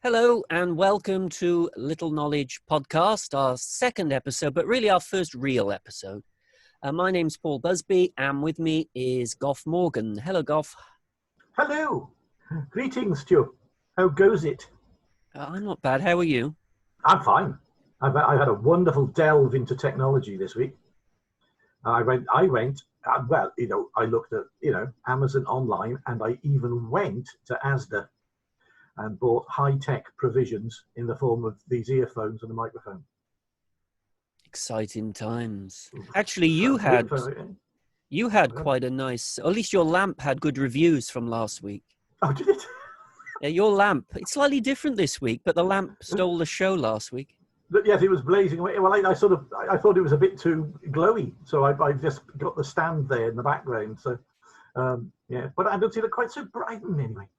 Hello and welcome to Little Knowledge Podcast, our second episode, but really our first real episode. My name's Paul Busby and with me is Goff Morgan. Hello, Goff. Hello. Greetings, Stu. How goes it? I'm not bad. How are you? I'm fine. I've had a wonderful delve into technology this week. I looked at, Amazon online, and I even went to Asda and bought high-tech provisions in the form of these earphones and a microphone. Exciting times. Actually, you had quite a nice, or at least your lamp had good reviews from last week. Oh, did it? Yeah, your lamp. It's slightly different this week, but the lamp stole the show last week. But yes, it was blazing away. Well, I thought it was a bit too glowy, so I just got the stand there in the background. So, but I don't see it quite so bright anyway.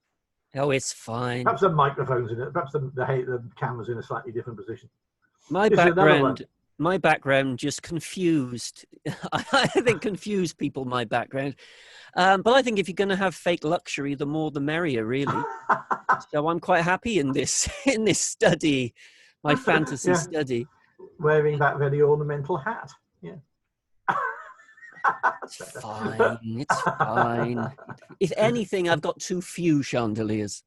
Oh, it's fine. Perhaps the microphone's in it. Perhaps the camera's in a slightly different position. My background just confused. I think confused people, my background. But I think if you're going to have fake luxury, the more the merrier, really. So I'm quite happy in this study, my fantasy study. Wearing that very ornamental hat. Yeah. It's fine. If anything, I've got too few chandeliers.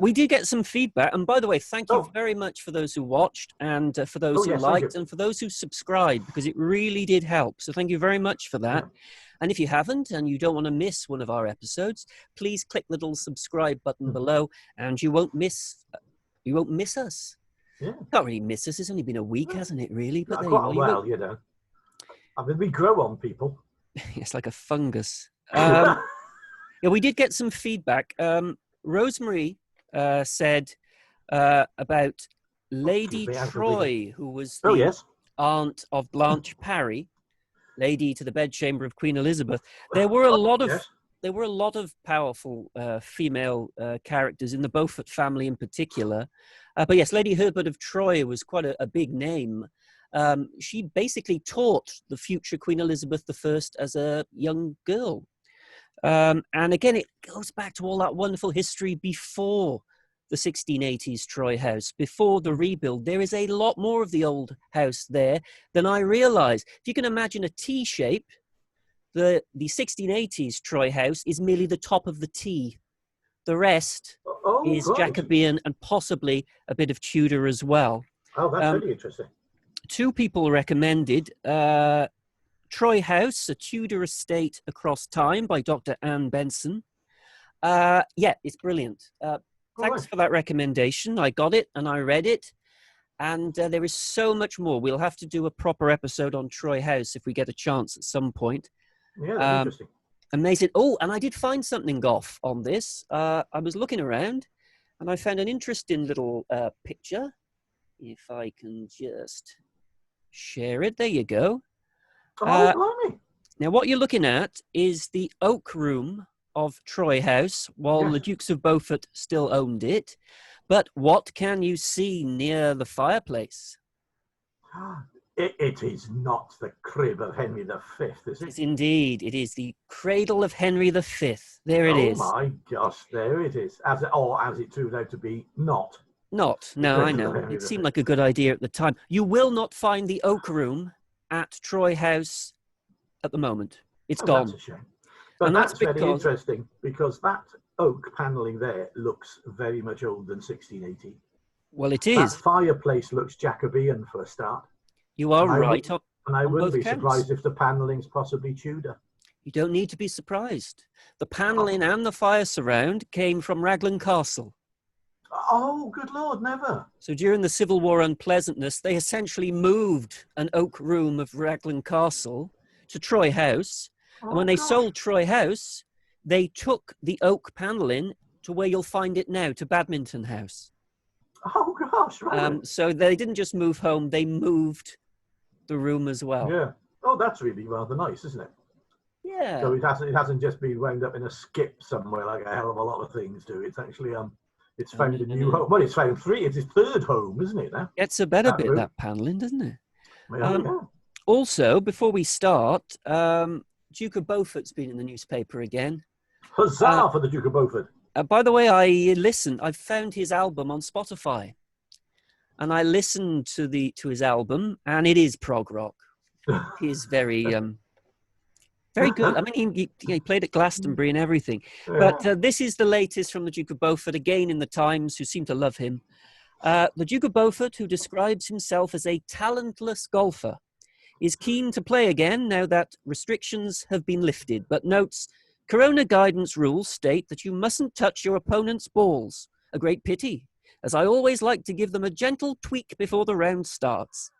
We did get some feedback. And by the way, thank you very much for those who watched and for those who liked and for those who subscribed, because it really did help. So thank you very much for that. Yeah. And if you haven't and you don't want to miss one of our episodes, please click the little subscribe button below and you won't miss us. Yeah. You can't really miss us. It's only been a week, hasn't it, really? But I mean, we grow on people. It's like a fungus. We did get some feedback. Rosemary said about Lady Troy, who was the aunt of Blanche Parry, lady to the bedchamber of Queen Elizabeth. There were a lot of powerful female characters in the Beaufort family in particular. But yes, Lady Herbert of Troy was quite a big name. She basically taught the future Queen Elizabeth I as a young girl. And again, it goes back to all that wonderful history before the 1680s Troy house, before the rebuild. There is a lot more of the old house there than I realised. If you can imagine a T shape, the 1680s Troy house is merely the top of the T. The rest is Jacobean and possibly a bit of Tudor as well. Oh, that's really interesting. Two people recommended Troy House, a Tudor estate across time by Dr. Anne Benson. It's brilliant. Thanks for that recommendation. I got it and I read it. And there is so much more. We'll have to do a proper episode on Troy House if we get a chance at some point. Yeah, that's interesting. Amazing. Oh, and I did find something, Goff, on this. I was looking around and I found an interesting little picture. If I can just share it. There you go. Now, what you're looking at is the oak room of Troy House, while the Dukes of Beaufort still owned it. But what can you see near the fireplace? It is not the crib of Henry V, is it? Yes, indeed. It is the cradle of Henry V. There it is. Oh, my gosh, there it is. As it turned out to be, not. No, I know. It seemed like a good idea at the time. You will not find the oak room at Troy House at the moment. It's gone. That's a shame. But that's very interesting because that oak panelling there looks very much older than 1680. Well, it is. That fireplace looks Jacobean for a start. You are right. And I wouldn't be surprised if the panelling's possibly Tudor. You don't need to be surprised. The panelling and the fire surround came from Raglan Castle. Oh, good Lord, never. So during the Civil War unpleasantness, they essentially moved an oak room of Raglan Castle to Troy House. And when they sold Troy House, they took the oak panelling to where you'll find it now, to Badminton House. Oh, gosh, right. So they didn't just move home, they moved the room as well. Yeah. Oh, that's really rather nice, isn't it? Yeah. So it hasn't just been wound up in a skip somewhere like a hell of a lot of things do. It's actually it's found a new home. Well, it's found three. It's his third home, isn't it? Now it's a better bit, that panelling, doesn't it? Yeah. Also, before we start, Duke of Beaufort's been in the newspaper again. Huzzah for the Duke of Beaufort! By the way, I found his album on Spotify, and I listened to his album, and it is prog rock. He is very very good. I mean, he played at Glastonbury and everything. But this is the latest from the Duke of Beaufort, again in the Times, who seem to love him. The Duke of Beaufort, who describes himself as a talentless golfer, is keen to play again now that restrictions have been lifted, but notes Corona guidance rules state that you mustn't touch your opponent's balls. A great pity, as I always like to give them a gentle tweak before the round starts.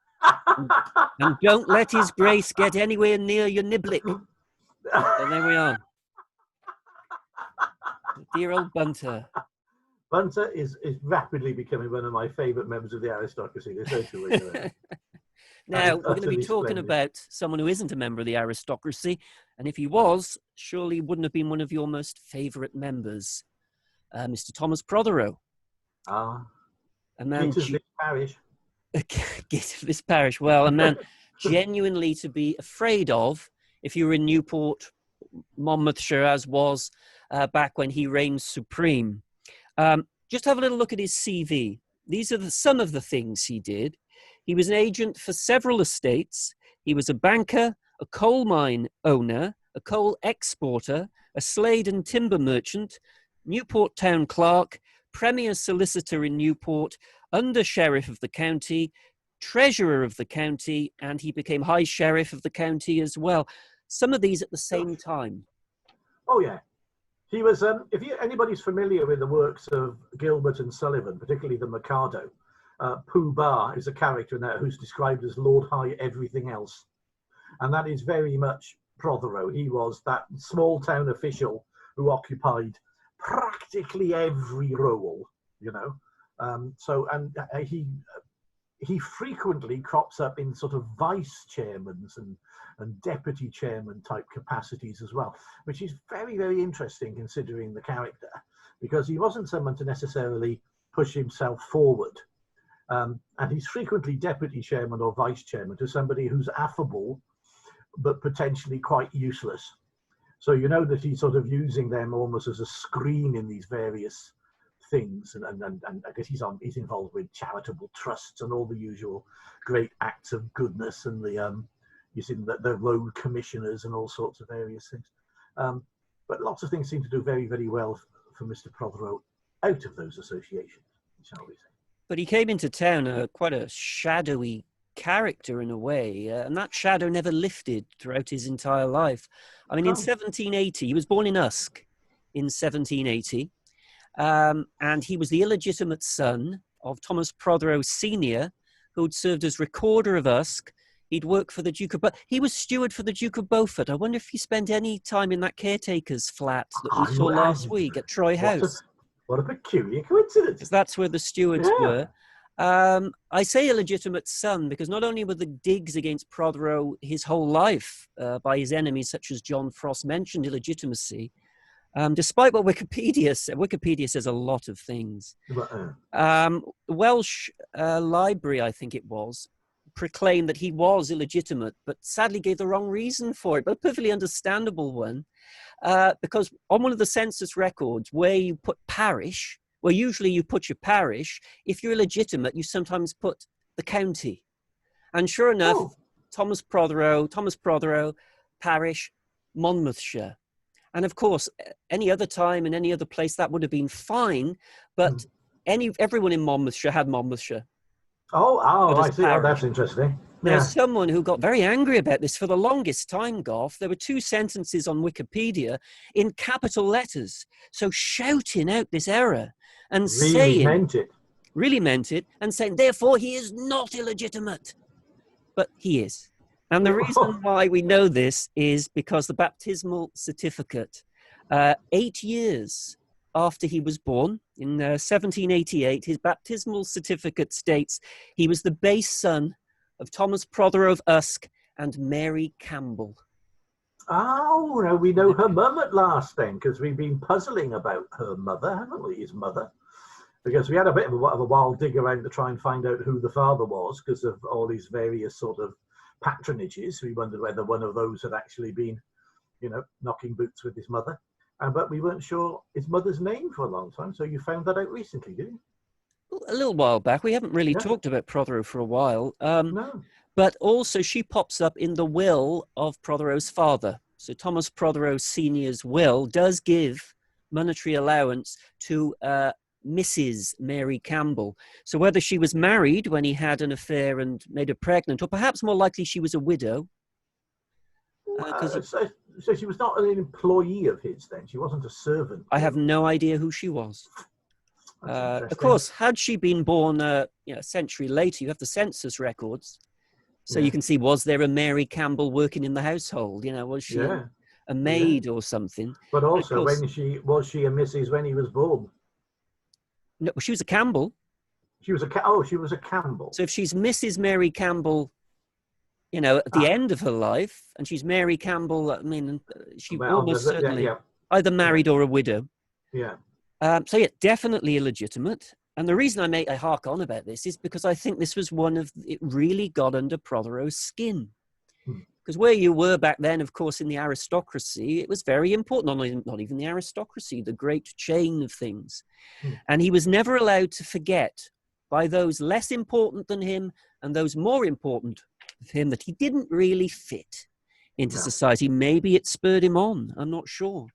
And don't let his grace get anywhere near your niblick. So there we are. Dear old Bunter. Bunter is rapidly becoming one of my favourite members of the aristocracy. Now, we're going to be talking about someone who isn't a member of the aristocracy, and if he was, surely wouldn't have been one of your most favourite members, Mr. Thomas Prothero. Ah, a man Git of this parish. Git of this parish. Well, a man genuinely to be afraid of if you were in Newport, Monmouthshire, as was back when he reigned supreme. Just have a little look at his CV. These are some of the things he did. He was an agent for several estates. He was a banker, a coal mine owner, a coal exporter, a slade and timber merchant, Newport Town Clerk, Premier Solicitor in Newport, Under Sheriff of the county, Treasurer of the county, and he became High Sheriff of the county as well. Some of these at the same time. Oh, yeah. He was, if anybody's familiar with the works of Gilbert and Sullivan, particularly the Mikado, Pooh Bah is a character in that who's described as Lord High Everything Else. And that is very much Prothero. He was that small town official who occupied practically every role, you know. He frequently crops up in sort of vice chairmans and deputy chairman type capacities as well, which is very, very interesting considering the character, because he wasn't someone to necessarily push himself forward. And he's frequently deputy chairman or vice chairman to somebody who's affable, but potentially quite useless. So you know that he's sort of using them almost as a screen in these various things, and I guess he's involved with charitable trusts and all the usual great acts of goodness, and you see the road commissioners and all sorts of various things. But lots of things seem to do very, very well for Mr. Prothero out of those associations, shall we say. But he came into town quite a shadowy character in a way, and that shadow never lifted throughout his entire life. I mean, in 1780, he was born in Usk in 1780, and he was the illegitimate son of Thomas Prothero Sr., who'd served as recorder of Usk. He'd worked for the Duke of he was steward for the Duke of Beaufort. I wonder if he spent any time in that caretaker's flat that we saw last week at Troy House. What a peculiar coincidence. Because that's where the stewards were. I say illegitimate son because not only were the digs against Prothero his whole life by his enemies, such as John Frost mentioned illegitimacy, despite what Wikipedia says a lot of things. The Welsh Library, I think it was, proclaimed that he was illegitimate, but sadly gave the wrong reason for it, but a perfectly understandable one, because on one of the census records where you put parish, well, usually you put your parish. If you're illegitimate, you sometimes put the county. And sure enough, Thomas Prothero, parish, Monmouthshire. And of course, any other time in any other place, that would have been fine. But everyone in Monmouthshire had Monmouthshire. I see. Oh, that's interesting. There's someone who got very angry about this for the longest time, Goff. There were 2 sentences on Wikipedia in capital letters. So shouting out this error and really meant it, and saying, therefore, he is not illegitimate. But he is. And the reason why we know this is because the baptismal certificate, 8 years after he was born, in 1788, his baptismal certificate states he was the base son of Thomas Prothero of Usk and Mary Campbell. Oh, no, we know her mum at last then, because we've been puzzling about her mother, haven't we, his mother? Because we had a bit of a wild dig around to try and find out who the father was, because of all these various sort of patronages. We wondered whether one of those had actually been, knocking boots with his mother. but we weren't sure his mother's name for a long time. So you found that out recently, did you? A little while back. We haven't really Yeah. talked about Prothero for a while. No. But also she pops up in the will of Prothero's father. So Thomas Prothero Sr.'s will does give monetary allowance to Mrs. Mary Campbell. So whether she was married when he had an affair and made her pregnant, or perhaps more likely she was a widow. So she was not an employee of his then? She wasn't a servant? I have no idea who she was. Of course, had she been born a century later, you have the census records. So you can see, was there a Mary Campbell working in the household? Was she a maid or something? But also, was she a Mrs. when he was born? No, she was a Campbell. She was a Campbell. So if she's Mrs. Mary Campbell, at the end of her life, and she's Mary Campbell, I mean, she almost certainly either married or a widow. Yeah. So definitely illegitimate. And the reason I hark on about this is because I think this was it really got under Prothero's skin. Because where you were back then, of course, in the aristocracy, it was very important, not even the aristocracy, the great chain of things. And he was never allowed to forget by those less important than him and those more important of him that he didn't really fit into society. Maybe it spurred him on, I'm not sure.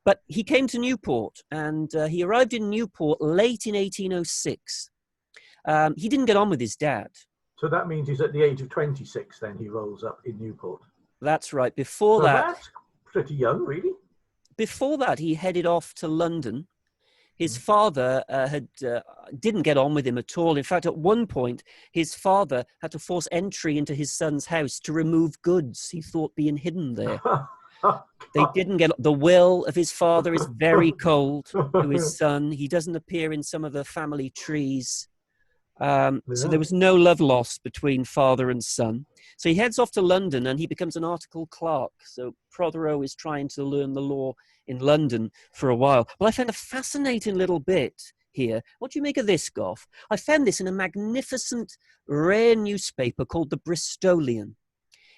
But he came to Newport, and he arrived in Newport late in 1806. He didn't get on with his dad. So that means he's at the age of 26 then he rolls up in Newport. That's right. Before that... That's pretty young, really. Before that, he headed off to London. His father didn't get on with him at all. In fact, at one point, his father had to force entry into his son's house to remove goods he thought being hidden there. They didn't get... The will of his father is very cold to his son. He doesn't appear in some of the family trees. So there was no love lost between father and son. So he heads off to London and he becomes an article clerk. So Prothero is trying to learn the law in London for a while. Well, I found a fascinating little bit here. What do you make of this, Goff? I found this in a magnificent, rare newspaper called the Bristolian.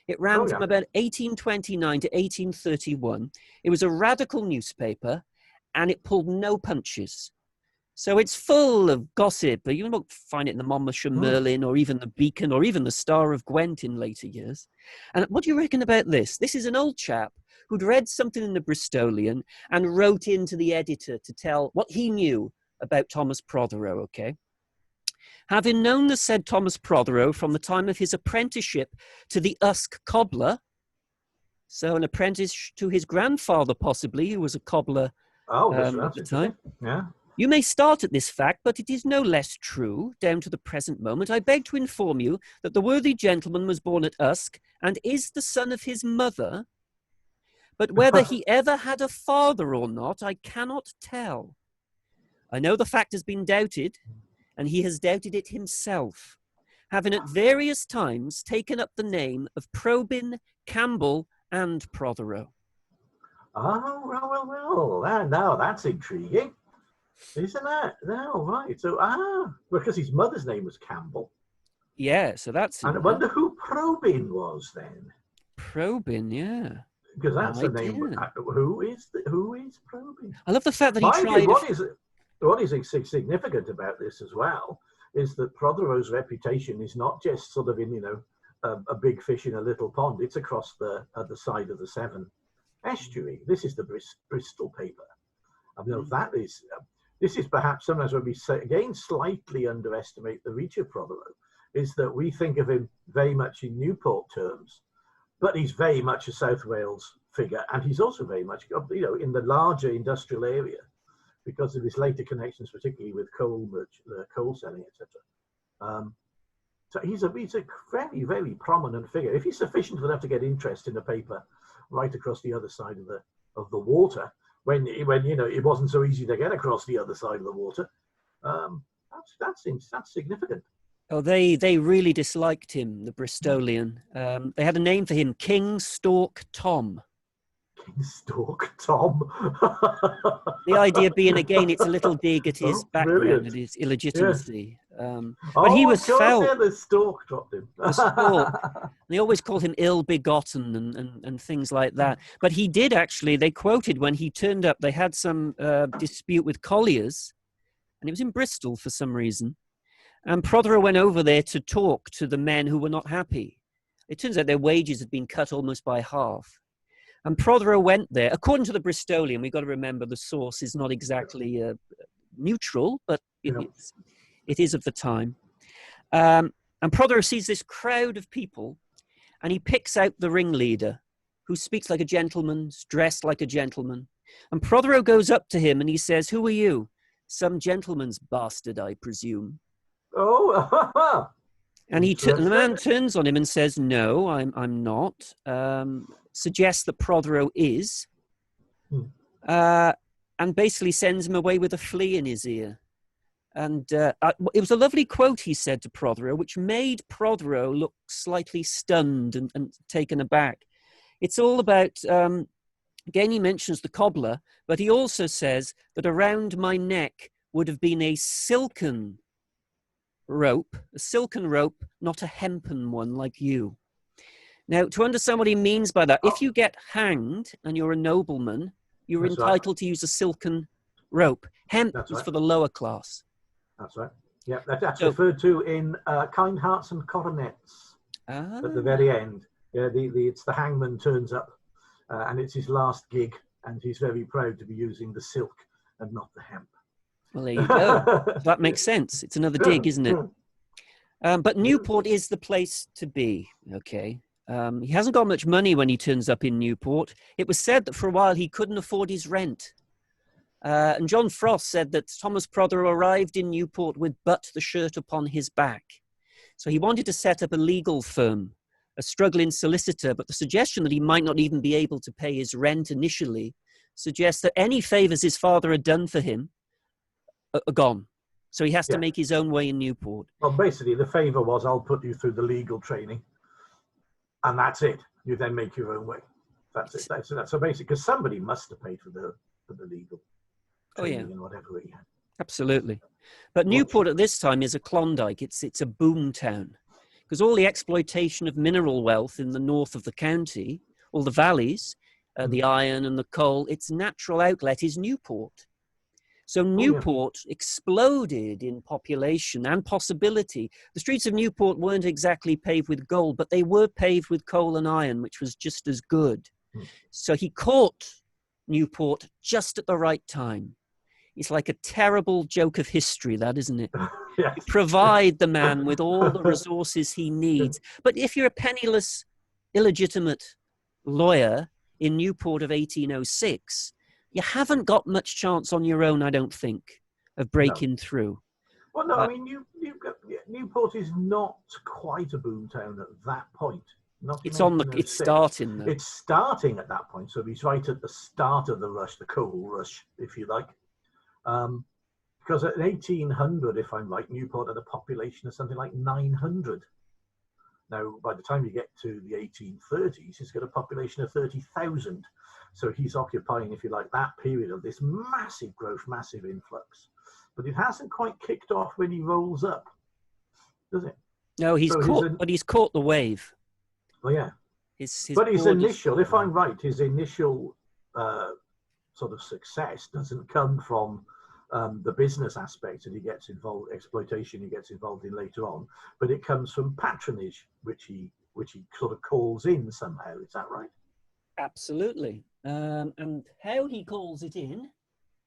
It ran from about 1829 to 1831. It was a radical newspaper and it pulled no punches. So it's full of gossip. You won't find it in the Monmouthshire Merlin or even the Beacon or even the Star of Gwent in later years. And what do you reckon about this? This is an old chap who'd read something in the Bristolian and wrote into the editor to tell what he knew about Thomas Prothero, okay? Having known the said Thomas Prothero from the time of his apprenticeship to the Usk cobbler, so an apprentice to his grandfather possibly, who was a cobbler at the time. Yeah. You may start at this fact, but it is no less true, down to the present moment. I beg to inform you that the worthy gentleman was born at Usk, and is the son of his mother. But whether he ever had a father or not, I cannot tell. I know the fact has been doubted, and he has doubted it himself, having at various times taken up the name of Probyn, Campbell, and Prothero. Oh, well, now that's intriguing. Isn't that? No, right. So, because his mother's name was Campbell. Yeah, so that's... And I wonder who Probyn was then. Probyn, yeah. Because that's the name. Who is Probyn? I love the fact that he tried... What is significant about this as well is that Prothero's reputation is not just sort of in, a big fish in a little pond. It's across the other side of the Severn estuary. This is the Bristol paper. I mean, this is perhaps sometimes when we again slightly underestimate the reach of Prothero, is that we think of him very much in Newport terms, but he's very much a South Wales figure, and he's also very much, in the larger industrial area because of his later connections, particularly with coal selling, etc. So he's a very, very prominent figure. If he's sufficient enough to get interest in the paper right across the other side of the water, when it wasn't so easy to get across the other side of the water, that's significant. Oh, they really disliked him, the Bristolian. They had a name for him, King Stalk Tom. King Stalk Tom. The idea being, again, it's a little dig at his background, brilliant. at his illegitimacy. But he was of course, felt. yeah, the stork dropped him. The stork. They always called him ill-begotten and things like that. But he did actually, they quoted when he turned up, they had some dispute with colliers, and it was in Bristol for some reason. And Prothero went over there to talk to the men who were not happy. It turns out their wages had been cut almost by half. And Prothero went there, according to the Bristolian, we've got to remember the source is not exactly neutral, but it is of the time. And Prothero sees this crowd of people, and he picks out the ringleader, who speaks like a gentleman, is dressed like a gentleman. And Prothero goes up to him and he says, "Who are you? Some gentleman's bastard, I presume." Oh, and the man turns on him and says, "No, I'm not." Suggests that Prothero is, and basically sends him away with a flea in his ear. And it was a lovely quote he said to Prothero, which made Prothero look slightly stunned and taken aback. It's all about, again, he mentions the cobbler, but he also says that around my neck would have been a silken rope, not a hempen one like you. Now, to understand what he means by that, if you get hanged and you're a nobleman, you're entitled to use a silken rope. Hemp was for the lower class. That's right. Yeah, that's referred to in Kind Hearts and Coronets at the very end. Yeah, it's the hangman turns up, and it's his last gig, and he's very proud to be using the silk and not the hemp. Well, there you go. That makes sense. It's another dig, isn't it? But Newport is the place to be, okay? He hasn't got much money when he turns up in Newport. It was said that for a while he couldn't afford his rent. And John Frost said that Thomas Prothero arrived in Newport with but the shirt upon his back. So he wanted to set up a legal firm, a struggling solicitor, but the suggestion that he might not even be able to pay his rent initially suggests that any favors his father had done for him are gone. So he has to make his own way in Newport. Well, basically, the favor was, I'll put you through the legal training, and that's it. You then make your own way. That's it. That's so basic, because somebody must have paid for the legal. And whatever he had. Absolutely. But Newport at this time is a Klondike. It's a boom town, because all the exploitation of mineral wealth in the north of the county, all the valleys, the iron and the coal, its natural outlet is Newport. So Newport exploded in population and possibility. The streets of Newport weren't exactly paved with gold, but they were paved with coal and iron, which was just as good. So he caught Newport just at the right time. It's like a terrible joke of history, that, isn't it? You provide the man with all the resources he needs. But if you're a penniless, illegitimate lawyer in Newport of 1806, you haven't got much chance on your own, I don't think, of breaking through. Well, no, I mean, Newport is not quite a boomtown at that point. It's starting, though. It's starting at that point, so he's right at the start of the rush, the coal rush, if you like. Because at 1800, if I'm right, Newport had a population of something like 900. Now, by the time you get to the 1830s, he's got a population of 30,000. So he's occupying, if you like, that period of this massive growth, massive influx. But it hasn't quite kicked off when he rolls up, does it? No, he's caught the wave. Oh, yeah. His initial, if I'm right, his initial sort of success doesn't come from the business aspect that he gets involved, exploitation he gets involved in later on, but it comes from patronage, which he sort of calls in somehow. Is that right? Absolutely. And how he calls it in,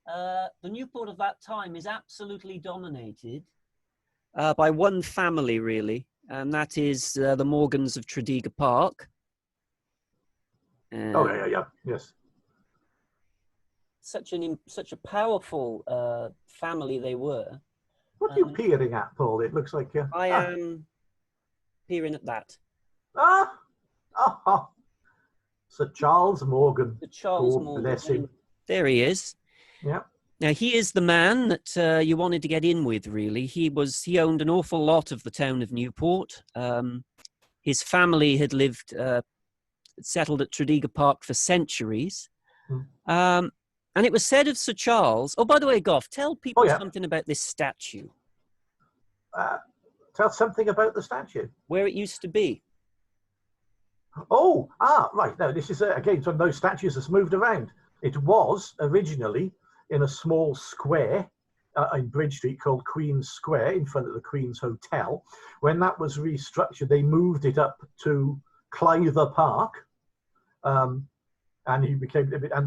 the Newport of that time is absolutely dominated by one family, really, and that is the Morgans of Tredegar Park. Yes. Such a powerful family they were. What are you peering at, Paul? It looks like I am peering at that. Sir Charles Morgan. Sir Charles Morgan. Bless him. There he is. Yeah. Now he is the man that you wanted to get in with. Really, he owned an awful lot of the town of Newport. His family had settled at Tredegar Park for centuries. And it was said of Sir Charles, oh, by the way, Goff, tell people something about this statue. tell something about the statue. Where it used to be. Right. No, this is again one of those statues that's moved around. It was originally in a small square in Bridge Street called Queen's Square in front of the Queen's Hotel. When that was restructured, they moved it up to Clither Park, and it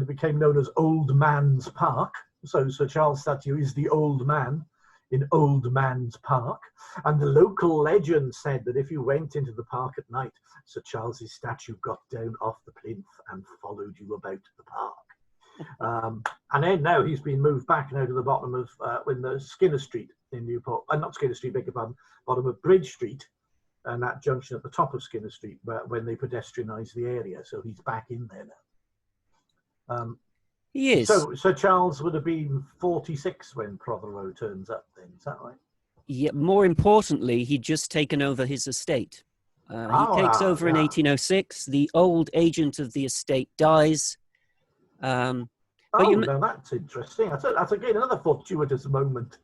became known as Old Man's Park. So Sir Charles' statue is the old man in Old Man's Park. And the local legend said that if you went into the park at night, Sir Charles's statue got down off the plinth and followed you about the park. And then now he's been moved back now to the bottom of when the Skinner Street in Newport, not Skinner Street, beg your pardon, bottom of Bridge Street, and that junction at the top of Skinner Street when they pedestrianised the area. So he's back in there now. He is. So Sir Charles would have been 46 when Prothero turns up then, is that right? Yeah, more importantly, he'd just taken over his estate. He takes over in 1806. The old agent of the estate dies. Now that's interesting. That's again another fortuitous moment.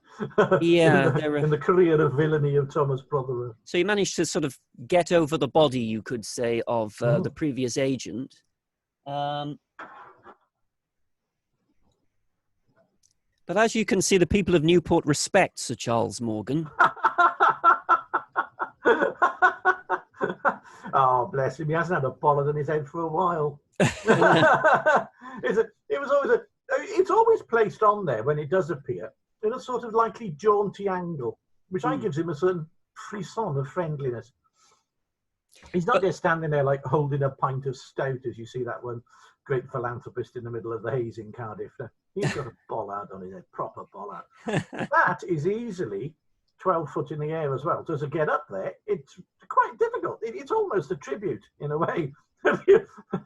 Yeah, in the career of villainy of Thomas Prothero. So he managed to sort of get over the body, you could say, of the previous agent. But as you can see, the people of Newport respect Sir Charles Morgan. Oh, bless him. He hasn't had a bollard in his head for a while. It's always placed on there when it does appear in a sort of likely jaunty angle, which gives him a certain frisson of friendliness. He's not just standing there like holding a pint of stout, as you see that one great philanthropist in the middle of the haze in Cardiff. He's got a bollard on his head, proper bollard. That is easily 12 foot in the air as well. So to get up there, it's quite difficult. It's almost a tribute in a way.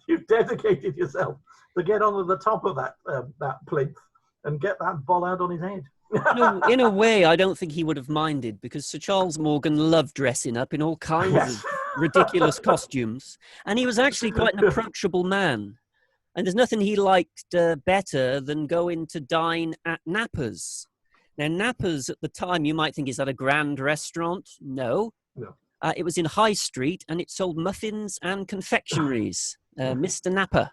You've dedicated yourself to get onto the top of that plinth and get that bollard on his head. No, in a way, I don't think he would have minded, because Sir Charles Morgan loved dressing up in all kinds of ridiculous costumes. And he was actually quite an approachable man. And there's nothing he liked better than going to dine at Nappa's. Now, Nappa's at the time, you might think, is that a grand restaurant? No. It was in High Street, and it sold muffins and confectionaries. Mr. Nappa.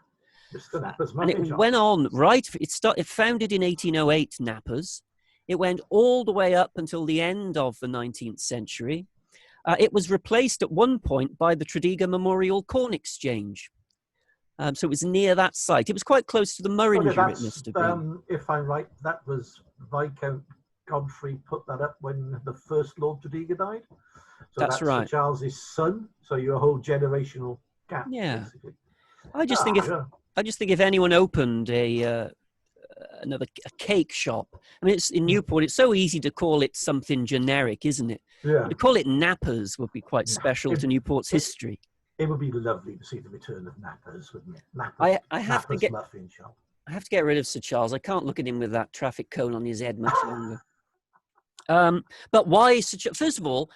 Mr. Nappa's muffin And it shop. went on, right? It founded in 1808, Nappa's. It went all the way up until the end of the 19th century. It was replaced at one point by the Tredegar Memorial Corn Exchange. So it was near that site. It was quite close to the Murringer, it must have been. If I'm right, that was Viscount Godfrey put that up when the first Lord Tredegar died. So that's right. Sir Charles's son. So you're a whole generational gap. Yeah. Basically. I just think if anyone opened a cake shop, I mean, it's in Newport. It's so easy to call it something generic, isn't it? Yeah. To call it Nappa's would be quite special to Newport's history. It would be lovely to see the return of Nappa's, wouldn't it? I have to get muffin shop. I have to get rid of Sir Charles. I can't look at him with that traffic cone on his head much longer. But why Sir Charles? First of all,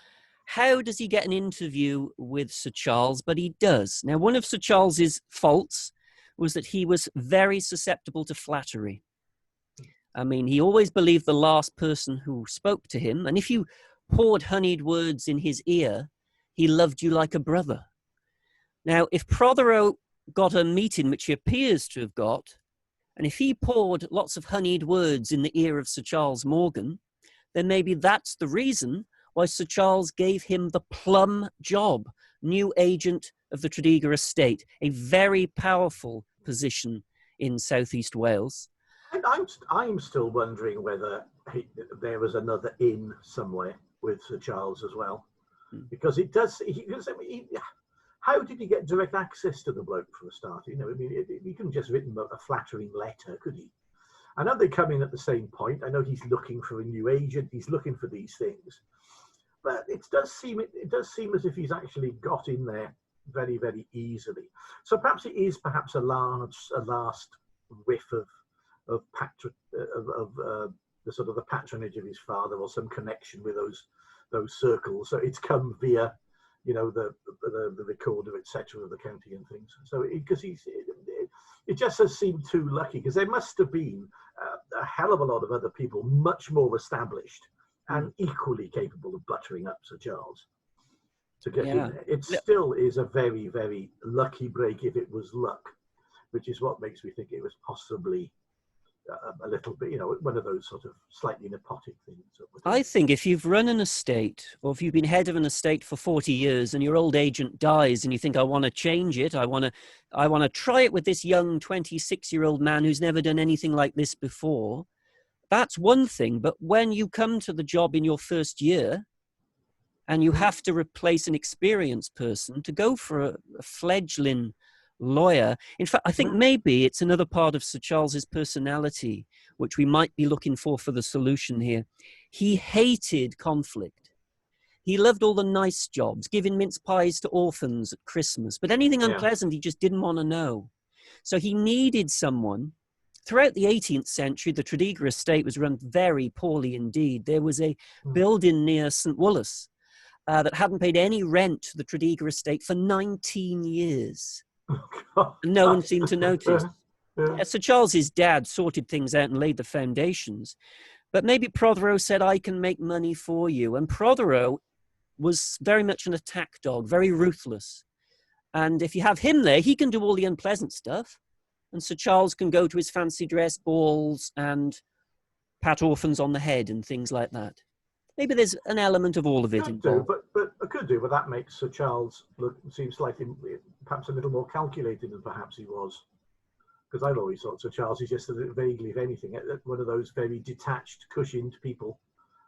how does he get an interview with Sir Charles? But he does. Now, one of Sir Charles's faults was that he was very susceptible to flattery. I mean, he always believed the last person who spoke to him, and if you poured honeyed words in his ear, he loved you like a brother. Now, if Prothero got a meeting, which he appears to have got, and if he poured lots of honeyed words in the ear of Sir Charles Morgan, then maybe that's the reason why Sir Charles gave him the plum job, new agent of the Tredegar estate, a very powerful position in southeast Wales. And I'm still wondering whether there was another in somewhere with Sir Charles as well, because it does. How did he get direct access to the bloke for a start? You know, I mean, he couldn't just written a flattering letter, could he? I know they come in at the same point. I know he's looking for a new agent. He's looking for these things, but it does seem as if he's actually got in there very, very easily. So perhaps it is a last whiff of the sort of the patronage of his father, or some connection with those circles. So it's come via, you know, the recorder, etc., of the county and things. So it just has seemed too lucky, because there must have been a hell of a lot of other people much more established and equally capable of buttering up Sir Charles to get in Yeah. there. It still is a very, very lucky break if it was luck, which is what makes me think it was possibly a little bit, one of those sort of slightly nepotic things. I think if you've run an estate, or if you've been head of an estate for 40 years and your old agent dies and you think, I want to change it, I want to try it with this young 26-year-old man who's never done anything like this before, that's one thing. But when you come to the job in your first year and you have to replace an experienced person to go for a fledgling lawyer. In fact, I think maybe it's another part of Sir Charles's personality, which we might be looking for the solution here. He hated conflict. He loved all the nice jobs, giving mince pies to orphans at Christmas, but anything unpleasant, he just didn't want to know. So he needed someone. Throughout the 18th century, the Tredegar estate was run very poorly indeed. There was a building near St. Woolas that hadn't paid any rent to the Tredegar estate for 19 years. No one seemed to notice. Sir Charles's dad sorted things out and laid the foundations. But maybe Prothero said, I can make money for you. And Prothero was very much an attack dog, very ruthless. And if you have him there, he can do all the unpleasant stuff. And Sir Charles can go to his fancy dress balls and pat orphans on the head and things like that. Maybe there's an element of all of it involved. But that makes Sir Charles seem slightly, perhaps a little more calculated than perhaps he was. Because I've always thought Sir Charles is just vaguely, if anything, one of those very detached, cushioned people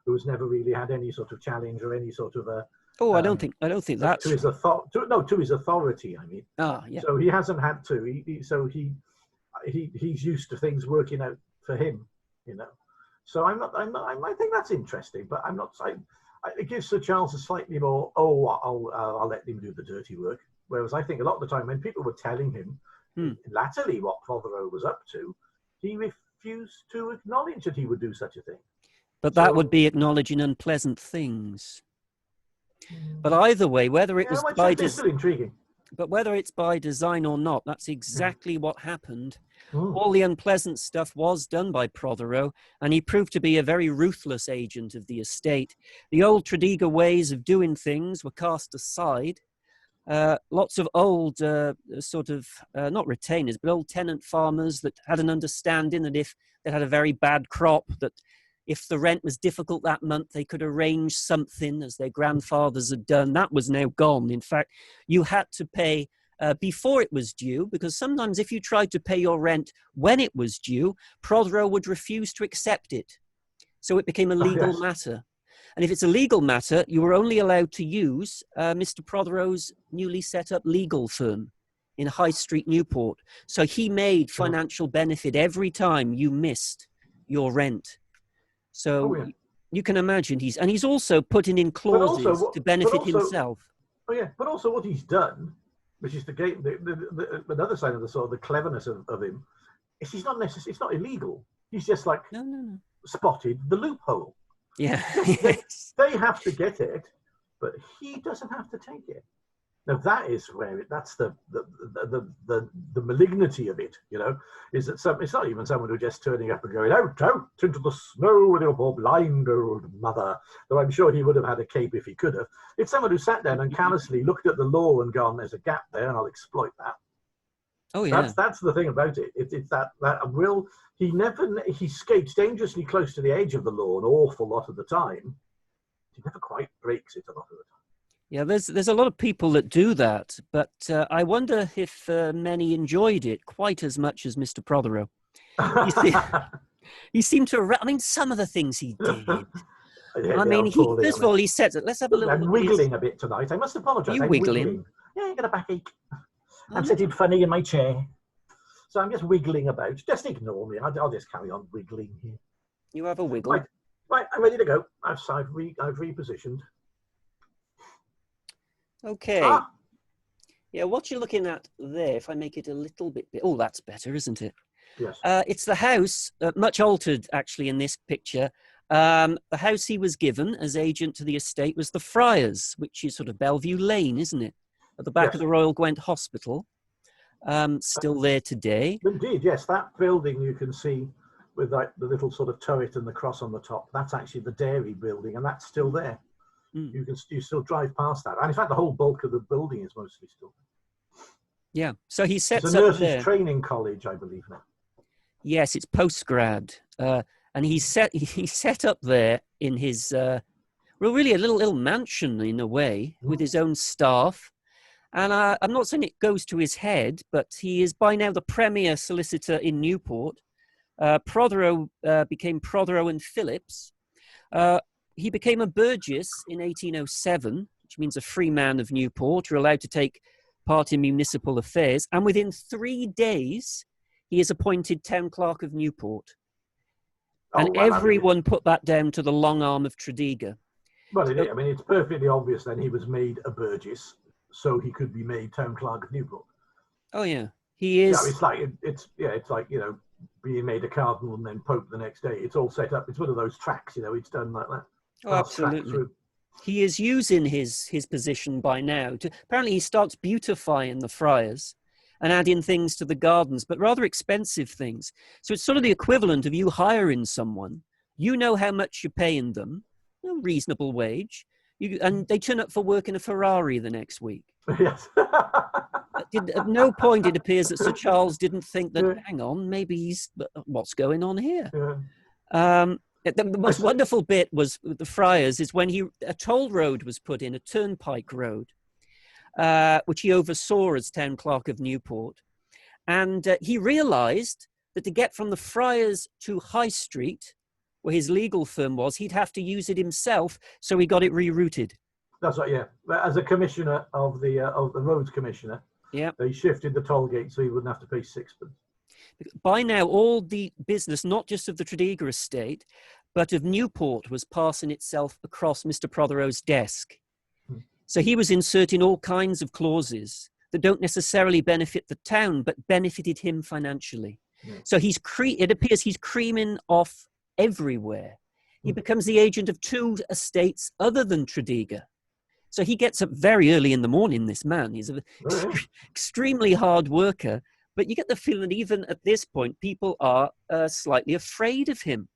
who has never really had any sort of challenge or any sort of a. I don't think that's to his to his authority. I mean. Yeah. So he hasn't had to. He's used to things working out for him, So I think that's interesting, but I'm not. It gives Sir Charles a slightly more. I'll let him do the dirty work. Whereas I think a lot of the time when people were telling him latterly what Prothero was up to, he refused to acknowledge that he would do such a thing. But that would be acknowledging unpleasant things. But either way, whether it was still intriguing. But whether it's by design or not, that's exactly what happened. All the unpleasant stuff was done by Prothero, and he proved to be a very ruthless agent of the estate. The old Tredegar ways of doing things were cast aside. Lots of old not retainers, but old tenant farmers that had an understanding that if they had a very bad crop, that if the rent was difficult that month, they could arrange something as their grandfathers had done. That was now gone. In fact, you had to pay before it was due, because sometimes if you tried to pay your rent when it was due, Prothero would refuse to accept it. So it became a legal matter. And if it's a legal matter, you were only allowed to use Mr. Prothero's newly set up legal firm in High Street, Newport. So he made financial benefit every time you missed your rent. So you can imagine he's also putting in clauses to benefit himself. But also what he's done, which is another side of the sort of the cleverness of him, is he's not necessarily, it's not illegal. He's just like spotted the loophole. Yeah. They have to get it, but he doesn't have to take it. Now that is where that's the malignity of it, is that it's not even someone who just turning up and going out into the snow with your poor blind old mother, though I'm sure he would have had a cape if he could have. It's someone who sat down and callously looked at the law and gone, there's a gap there and I'll exploit that. Oh yeah. That's the thing about it. It's that will he skates dangerously close to the edge of the law an awful lot of the time. He never quite breaks it a lot of the time. Yeah, there's a lot of people that do that, but I wonder if many enjoyed it quite as much as Mr. Prothero. He seemed to. I mean, some of the things he did. First of all, he said, "Let's have a little." I'm wiggling a bit tonight. I must apologise. You wiggling? Yeah, I got a backache. I'm sitting funny in my chair, so I'm just wiggling about. Just ignore me. I'll just carry on wiggling here. You have a wiggle. Right, I'm ready to go. I've repositioned. Okay. Yeah, what you're looking at there, if I make it a little bit... Oh, that's better, isn't it? Yes. It's the house, much altered, actually, in this picture. The house he was given as agent to the estate was the Friars, which is sort of Bellevue Lane, isn't it? At the back of the Royal Gwent Hospital. Still there today. Indeed, yes. That building you can see with like the little sort of turret and the cross on the top. That's actually the dairy building, and that's still there. You still drive past that, and in fact, the whole bulk of the building is mostly still there. Yeah. So he sets it's a up nurses' there. training college, I believe now. Yes, it's postgrad, and he set up there in his really a little mansion in a way with his own staff. And I'm not saying it goes to his head, but he is by now the premier solicitor in Newport. Prothero became Prothero and Phillips. He became a burgess in 1807, which means a free man of Newport. You're allowed to take part in municipal affairs. And within 3 days, he is appointed Town Clerk of Newport. And everyone put that down to the long arm of Tredegar. Well, I mean, it's perfectly obvious then he was made a burgess, so he could be made Town Clerk of Newport. Oh yeah, he is. Yeah, it's like being made a cardinal and then pope the next day. It's all set up. It's one of those tracks, it's done like that. Oh, absolutely. He is using his position by now. Apparently, he starts beautifying the friars and adding things to the gardens, but rather expensive things. So it's sort of the equivalent of you hiring someone. You know how much you're paying them, a reasonable wage, and they turn up for work in a Ferrari the next week. Yes. At no point it appears that Sir Charles didn't think that, hang on, maybe what's going on here? Yeah. The most wonderful bit was with the friars is when a toll road was put in, a turnpike road, which he oversaw as Town Clerk of Newport. And he realized that to get from the friars to High Street, where his legal firm was, he'd have to use it himself, so he got it rerouted. That's right, yeah. As a commissioner of the roads commissioner, they shifted the toll gate so he wouldn't have to pay sixpence. By now, all the business, not just of the Tredegar estate, but of Newport, was passing itself across Mr. Prothero's desk. So he was inserting all kinds of clauses that don't necessarily benefit the town, but benefited him financially. So it appears he's creaming off everywhere. He becomes the agent of 2 estates other than Tredegar. So he gets up very early in the morning, this man. He's an extremely hard worker. But you get the feeling that even at this point, people are slightly afraid of him.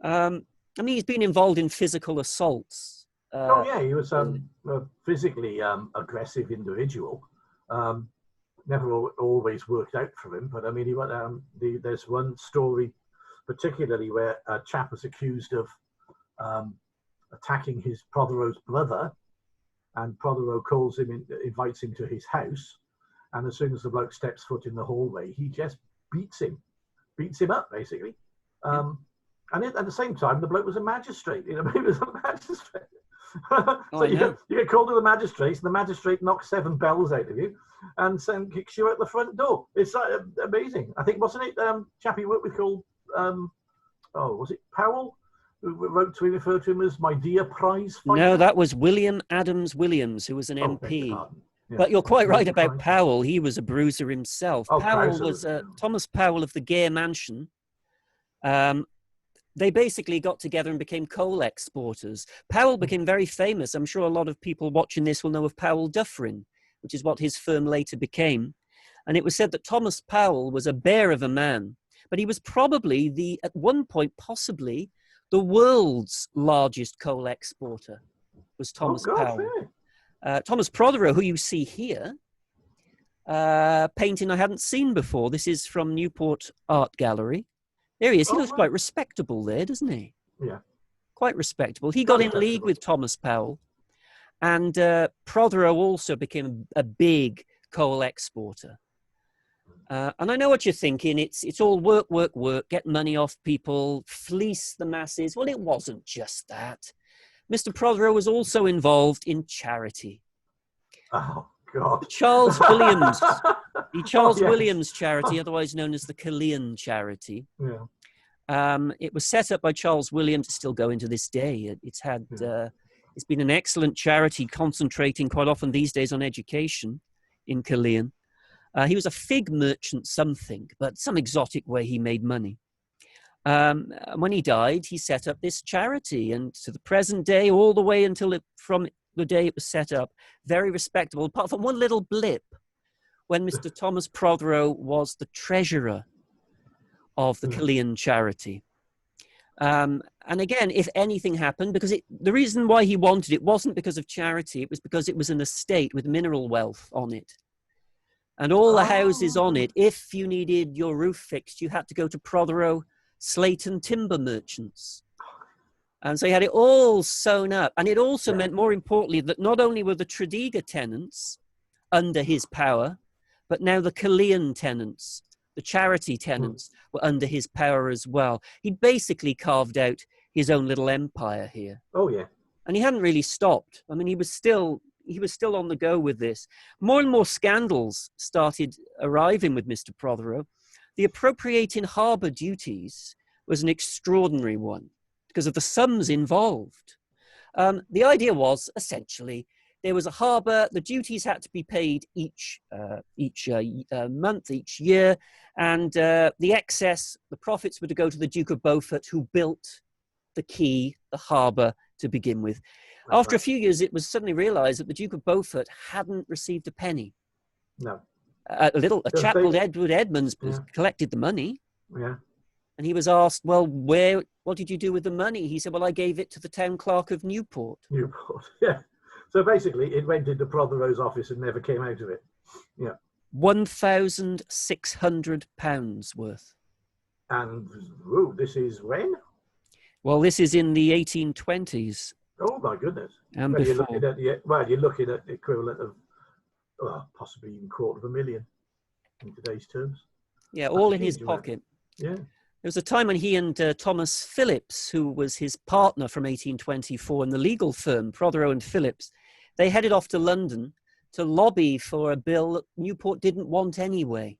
I mean, he's been involved in physical assaults. He was a physically aggressive individual. Never always worked out for him, but I mean, there's one story particularly where a chap was accused of attacking his Prothero's brother, and Prothero calls him invites him to his house. And as soon as the bloke steps foot in the hallway, he just beats him up, basically. And at the same time, the bloke was a magistrate. He was a magistrate. So you get called to the magistrate, and the magistrate knocks 7 bells out of you and then kicks you out the front door. It's amazing. I think, wasn't it chap he worked with called, was it Powell? Who wrote to refer to him as my dear prize fighter? No, that was William Adams Williams, who was an MP. Yeah. But you're quite right about Powell. He was a bruiser himself. Powell was Thomas Powell of the Gare Mansion. They basically got together and became coal exporters. Powell became very famous. I'm sure a lot of people watching this will know of Powell Dufferin, which is what his firm later became. And it was said that Thomas Powell was a bear of a man, but he was probably at one point, possibly, the world's largest coal exporter was Thomas Powell. Thomas Prothero, who you see here, painting I hadn't seen before. This is from Newport Art Gallery. There he is. He looks quite respectable there, doesn't he? Yeah. Quite respectable. He got in league with Thomas Powell. And Prothero also became a big coal exporter. And I know what you're thinking. It's all work, get money off people, fleece the masses. Well, it wasn't just that. Mr. Prothero was also involved in charity. Oh, God. Charles Williams. Williams charity, otherwise known as the Killian charity. Yeah. It was set up by Charles Williams. It's still going to this day. It's been an excellent charity, concentrating quite often these days on education in Killian. He was a fig merchant but some exotic way he made money. When he died, he set up this charity, and to the present day, all the way from the day it was set up, very respectable, apart from one little blip when Mr. Thomas Prothero was the treasurer of the Killeen charity. And again, if anything happened, because the reason why he wanted it wasn't because of charity, it was because it was an estate with mineral wealth on it. And all the houses on it, if you needed your roof fixed, you had to go to Prothero, Slayton Timber Merchants. And so he had it all sewn up. And it also meant, more importantly, that not only were the Tredegar tenants under his power, but now the Killeen tenants, the charity tenants, were under his power as well. He'd basically carved out his own little empire here. Oh, yeah. And he hadn't really stopped. I mean, he was still on the go with this. More and more scandals started arriving with Mr. Prothero. The appropriating harbour duties was an extraordinary one because of the sums involved. The idea was, essentially, there was a harbour, the duties had to be paid each month, each year, and the excess, the profits were to go to the Duke of Beaufort, who built the quay, the harbour, to begin with. After a few years, it was suddenly realised that the Duke of Beaufort hadn't received a penny. No. A chap called Edward Edmonds collected the money. Yeah. And he was asked, well, what did you do with the money? He said, well, I gave it to the Town Clerk of Newport. Newport, yeah. So basically, it went into Prothero's office and never came out of it. Yeah. £1,600 worth. And this is when? Well, this is in the 1820s. Oh my goodness! And well, before. You're looking at the equivalent of possibly even $250,000 in today's terms. Yeah, all in his pocket. Yeah. There was a time when he and Thomas Phillips, who was his partner from 1824 in the legal firm, Prothero and Phillips, they headed off to London to lobby for a bill that Newport didn't want anyway.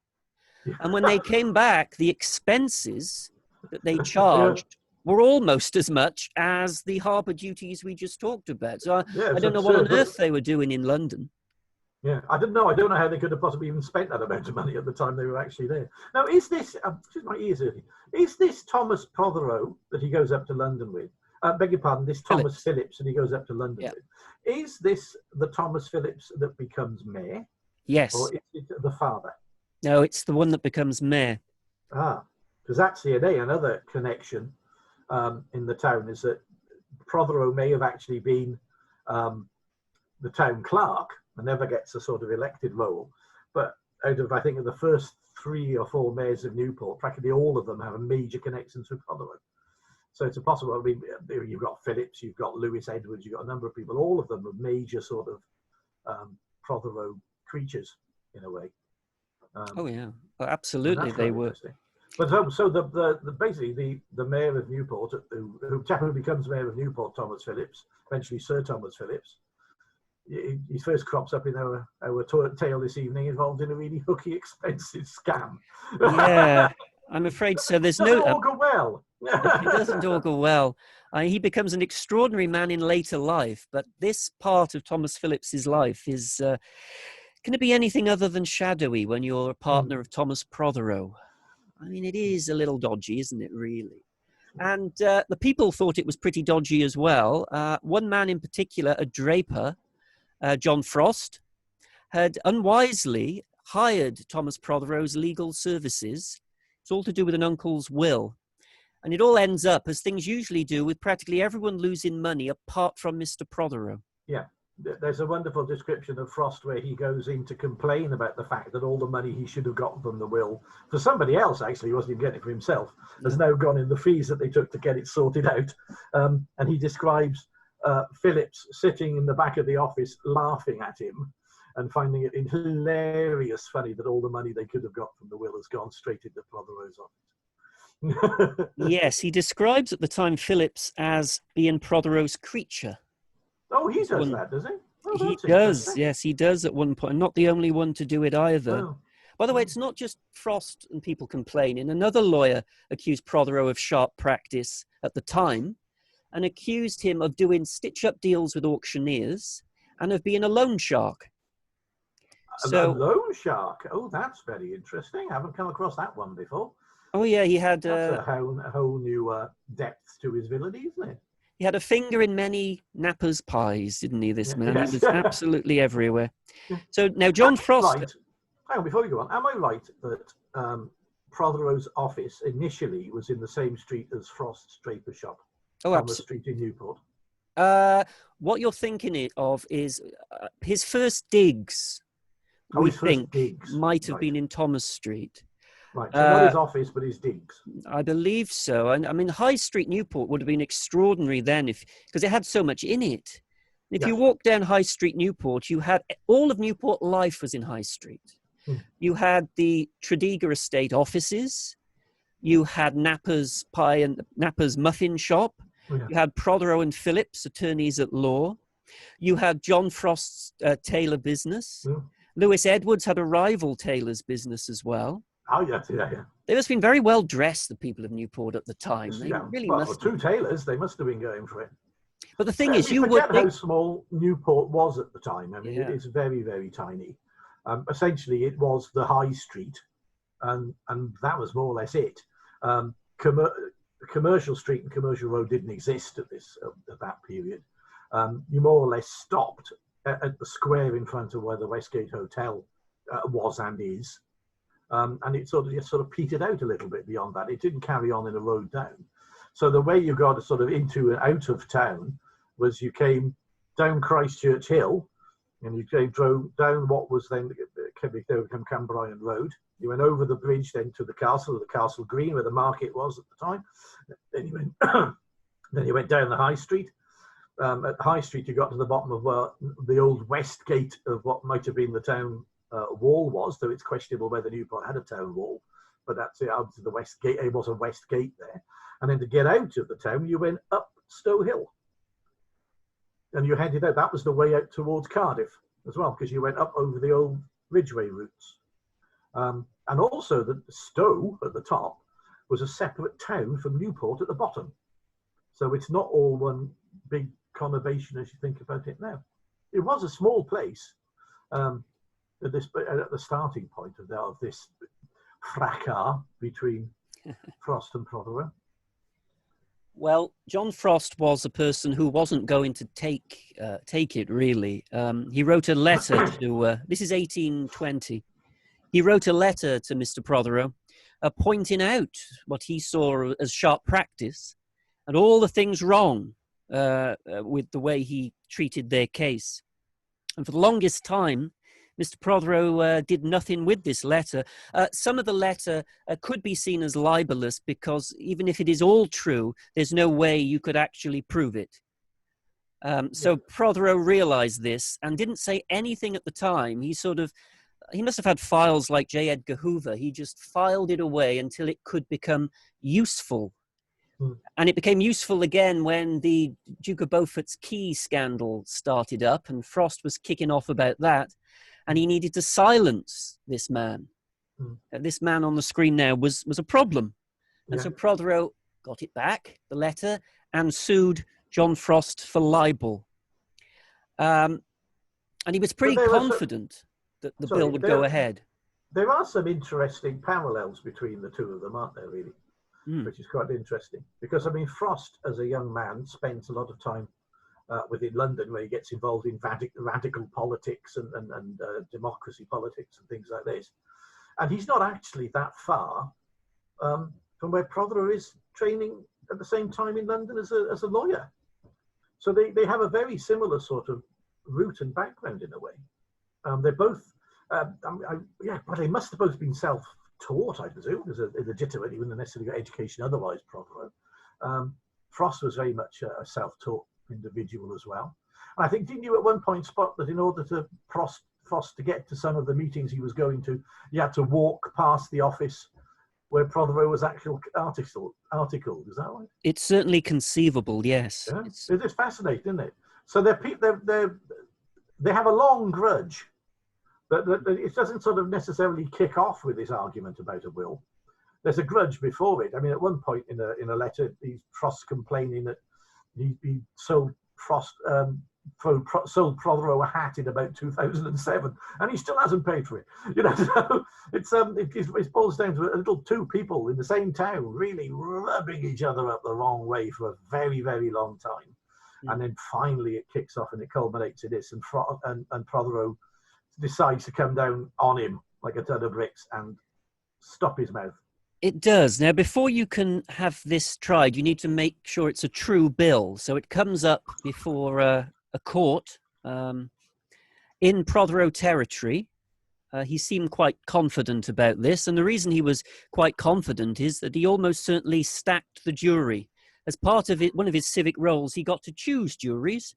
Yeah. And when they came back, the expenses that they charged were almost as much as the harbour duties we just talked about. So I don't know what on earth they were doing in London. Yeah, I don't know how they could have possibly even spent that amount of money at the time they were actually there. Now, is this, excuse my ears early, is this Thomas Prothero that he goes up to London with? Beg your pardon, this Thomas Phillips that he goes up to London with. Is this the Thomas Phillips that becomes mayor? Yes. Or is it the father? No, it's the one that becomes mayor. Because that's another connection in the town, is that Prothero may have actually been the town clerk and never gets a sort of elected role. But out of, I think, of the first 3 or 4 mayors of Newport, practically all of them have a major connection to Prothero. So it's possible, I mean, you've got Phillips, you've got Lewis Edwards, you've got a number of people, all of them are major sort of Prothero creatures in a way. Well, absolutely they were. But so basically the mayor of Newport, who becomes mayor of Newport, Thomas Phillips, eventually Sir Thomas Phillips, he first crops up in our tale this evening, involved in a really hooky, expensive scam. Yeah, I'm afraid so. There's no. It doesn't augur well. It doesn't augur well. He becomes an extraordinary man in later life, but this part of Thomas Phillips's life is can it be anything other than shadowy when you're a partner of Thomas Prothero? I mean, it is a little dodgy, isn't it, really? And the people thought it was pretty dodgy as well. One man in particular, a draper, John Frost, had unwisely hired Thomas Prothero's legal services. It's all to do with an uncle's will. And it all ends up, as things usually do, with practically everyone losing money apart from Mr. Prothero. Yeah. There's a wonderful description of Frost where he goes in to complain about the fact that all the money he should have gotten from the will for somebody else, actually, he wasn't even getting it for himself, has now gone in the fees that they took to get it sorted out. And he describes Phillips sitting in the back of the office laughing at him and finding it hilarious funny that all the money they could have got from the will has gone straight into Prothero's office. Yes, he describes at the time Phillips as being Prothero's creature. Oh, he does that, does he? Oh, he does, yes, he does at one point. Not the only one to do it either. Oh. By the way, it's not just Frost and people complaining. Another lawyer accused Prothero of sharp practice at the time and accused him of doing stitch-up deals with auctioneers and of being a loan shark. A loan shark? Oh, that's very interesting. I haven't come across that one before. Oh, yeah, he had... That's a whole new depth to his villainy, isn't it? He had a finger in many Napper's pies, didn't he, this man? Yes. He was absolutely everywhere. So now John Frost... Right. Hang on, before you go on, am I right that Prothero's office initially was in the same street as Frost's draper shop, Oh, Thomas Street in Newport. What you're thinking of is his first digs. We think might have been in Thomas Street. Right, so not his office, but his digs. I believe so. And I mean, High Street Newport would have been extraordinary then, because it had so much in it. If you walk down High Street Newport, you had all of Newport life was in High Street. You had the Tredegar Estate offices. You had Napper's Pie and Napper's Muffin Shop. You had Prothero and Phillips, attorneys at law. You had John Frost's tailor business. Lewis Edwards had a rival tailor's business as well. Oh, yeah. They must have been very well dressed, the people of Newport at the time. They really must two tailors, they must have been going for it. But the thing is, you forget how small Newport was at the time. I mean, it is very, very tiny. Essentially, it was the High Street, and that was more or less it. Commercial Street and Commercial Road didn't exist at that period. You more or less stopped at the square in front of where the Westgate Hotel was and is. And it sort of petered out a little bit beyond that. It didn't carry on in a road down. So the way you got sort of into and out of town was you came down Christchurch Hill, and you drove down what was then become Cambrian Road. You went over the bridge then to the Castle Green, where the market was at the time. Then you went down the High Street. At High Street, you got to the bottom of where the old west gate of what might have been the town wall was, though it's questionable whether Newport had a town wall, but that's it, out to the west gate. It was a west gate there. And then to get out of the town, you went up Stowe Hill. And you headed out. That was the way out towards Cardiff as well, because you went up over the old Ridgeway routes. And also the Stowe at the top was a separate town from Newport at the bottom. So it's not all one big conurbation as you think about it now. It was a small place at the starting point of this fracas between Frost and Prothero. Well, John Frost was a person who wasn't going to take it, really. He wrote a letter to, this is 1820, he wrote a letter to Mr. Prothero pointing out what he saw as sharp practice and all the things wrong with the way he treated their case. And for the longest time, Mr. Prothero did nothing with this letter. Some of the letter could be seen as libelous because even if it is all true, there's no way you could actually prove it. So Prothero realized this and didn't say anything at the time. He must have had files like J. Edgar Hoover. He just filed it away until it could become useful. And it became useful again when the Duke of Beaufort's key scandal started up and Frost was kicking off about that. And he needed to silence this man. This man on the screen now was a problem. And so Prothero got it back, the letter, and sued John Frost for libel. And he was pretty confident that the bill would go ahead. There are some interesting parallels between the two of them, aren't there, really? Which is quite interesting. Because, I mean, Frost, as a young man, spent a lot of time within London, where he gets involved in radical politics and democracy politics and things like this. And he's not actually that far from where Prothero is training at the same time in London as a lawyer. So they have a very similar sort of route and background in a way. They're both, but they must have both been self-taught, I presume, as a legitimate, even necessarily got education otherwise, Prothero. Frost was very much a self-taught individual as well. And I think, didn't you at one point spot that in order to Frost to get to some of the meetings he was going to, you had to walk past the office where Prothero was actually articled? Is that right? It's certainly conceivable, yes. Yeah? It's fascinating, isn't it? So they have a long grudge, but it doesn't sort of necessarily kick off with this argument about a will. There's a grudge before it. I mean, at one point in a letter, Frost's complaining that he sold Prothero a hat in about 2007, and he still hasn't paid for it. You know, so it boils down to two people in the same town really rubbing each other up the wrong way for a very, very long time, and then finally it kicks off and it culminates in this, and Prothero decides to come down on him like a ton of bricks and stop his mouth. It does. Now, before you can have this tried, you need to make sure it's a true bill. So it comes up before a court in Prothero territory. He seemed quite confident about this. And the reason he was quite confident is that he almost certainly stacked the jury. As part of it, one of his civic roles, he got to choose juries,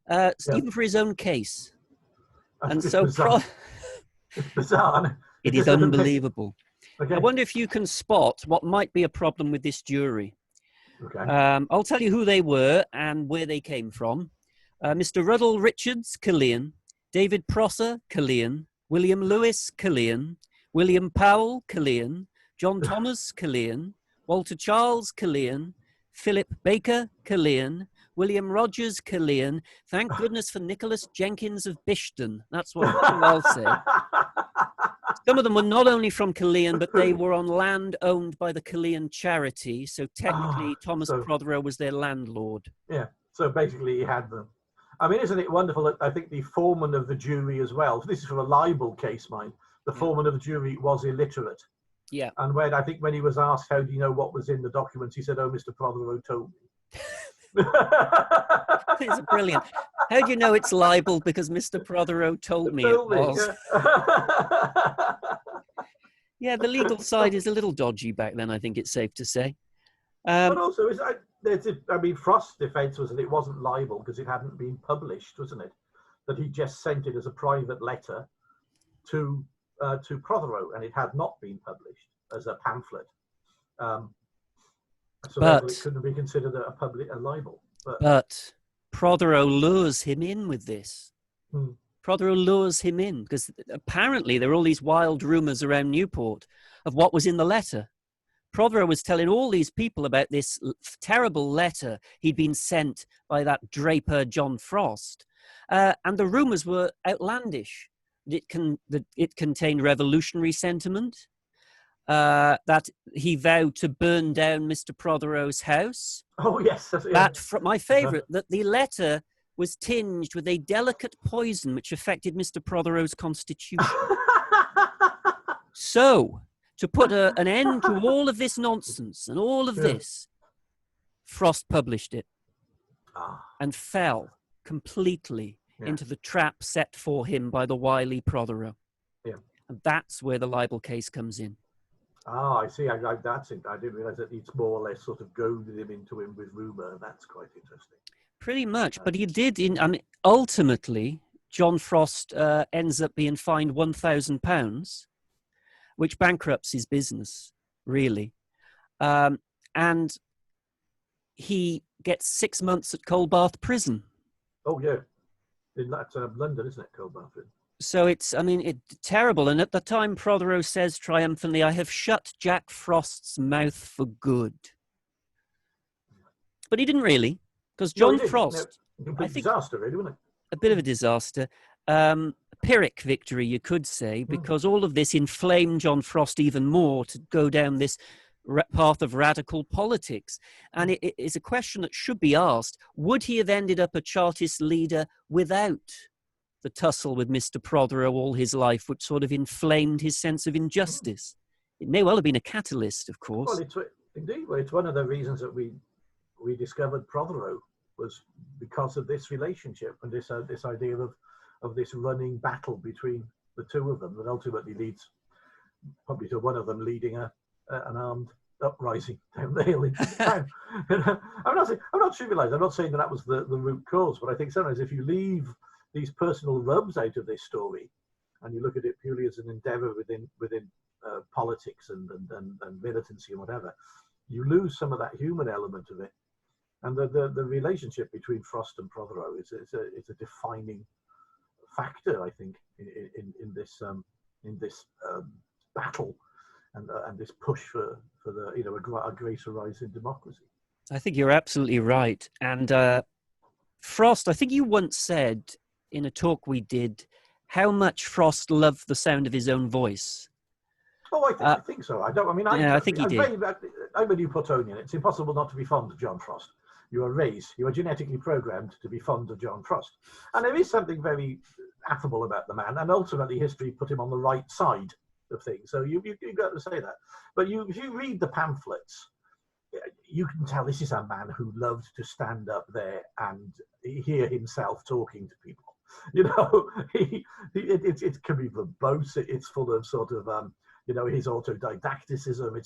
even for his own case. And so bizarre. It's bizarre. It is unbelievable. Okay. I wonder if you can spot what might be a problem with this jury. Okay. I'll tell you who they were and where they came from. Mr. Ruddle Richards, Killian. David Prosser, Killian. William Lewis, Killian. William Powell, Killian. John Thomas, Killian. Walter Charles, Killian. Philip Baker, Killian. William Rogers, Killian. Thank goodness for Nicholas Jenkins of Bishton. That's what I'll say. Some of them were not only from Killian, but they were on land owned by the Killian charity. So technically, Thomas Prothero was their landlord. Yeah, so basically he had them. I mean, isn't it wonderful that I think the foreman of the jury as well, this is from a libel case, mind, the foreman of the jury was illiterate. Yeah. And when he was asked, how do you know what was in the documents, he said, oh, Mr. Prothero told me. It's brilliant. How do you know it's libel? Because Mr. Prothero told me it was. Yeah, the legal side is a little dodgy back then, I think it's safe to say. But also, Frost's defence was that it wasn't libel because it hadn't been published, wasn't it? That he just sent it as a private letter to Prothero, and it had not been published as a pamphlet. So it couldn't be considered a libel. But Prothero lures him in with this. Prothero lures him in because apparently there are all these wild rumours around Newport of what was in the letter. Prothero was telling all these people about this terrible letter he'd been sent by that draper John Frost. And the rumours were outlandish. It contained revolutionary sentiment, that he vowed to burn down Mr. Prothero's house. Oh, yes. My favourite, that the letter was tinged with a delicate poison which affected Mr. Prothero's constitution. So, to put an end to all of this nonsense and all of this, Frost published it and fell completely into the trap set for him by the wily Prothero. Yeah. And that's where the libel case comes in. I see. That's it. I didn't realise that it's more or less sort of goaded him into him with rumour. That's quite interesting. Pretty much. But he did, ultimately, John Frost ends up being fined £1,000, which bankrupts his business, really. And he gets 6 months at Coldbath Prison. Oh, yeah. That's London, isn't it, Coldbath Prison? So it's terrible. And at the time, Prothero says triumphantly, I have shut Jack Frost's mouth for good. But he didn't really, because John Frost... I think disaster, really, wasn't it? A bit of a disaster. Pyrrhic victory, you could say, because all of this inflamed John Frost even more to go down this path of radical politics. And it is a question that should be asked. Would he have ended up a Chartist leader without the tussle with Mr. Prothero all his life, which sort of inflamed his sense of injustice? It may well have been a catalyst, of course. Well, it's one of the reasons that we discovered Prothero was because of this relationship and this idea of this running battle between the two of them that ultimately leads probably to one of them leading an armed uprising down the hill into town. I'm not trivializing. I'm not saying that was the root cause, but I think sometimes if you leave these personal rubs out of this story and you look at it purely as an endeavor within politics and militancy and whatever, you lose some of that human element of it. And the relationship between Frost and Prothero is a defining factor, I think, in this battle and this push for a greater rise in democracy. I think you're absolutely right. And Frost, I think you once said in a talk we did how much Frost loved the sound of his own voice. Oh, I think so. I think he did. I'm a Newportonian. It's impossible not to be fond of John Frost. You are genetically programmed to be fond of John Frost. And there is something very affable about the man, and ultimately history put him on the right side of things. So you've got to say that. But if you read the pamphlets, you can tell this is a man who loved to stand up there and hear himself talking to people. You know, it can be verbose. It's full of sort of, you know, his autodidacticism.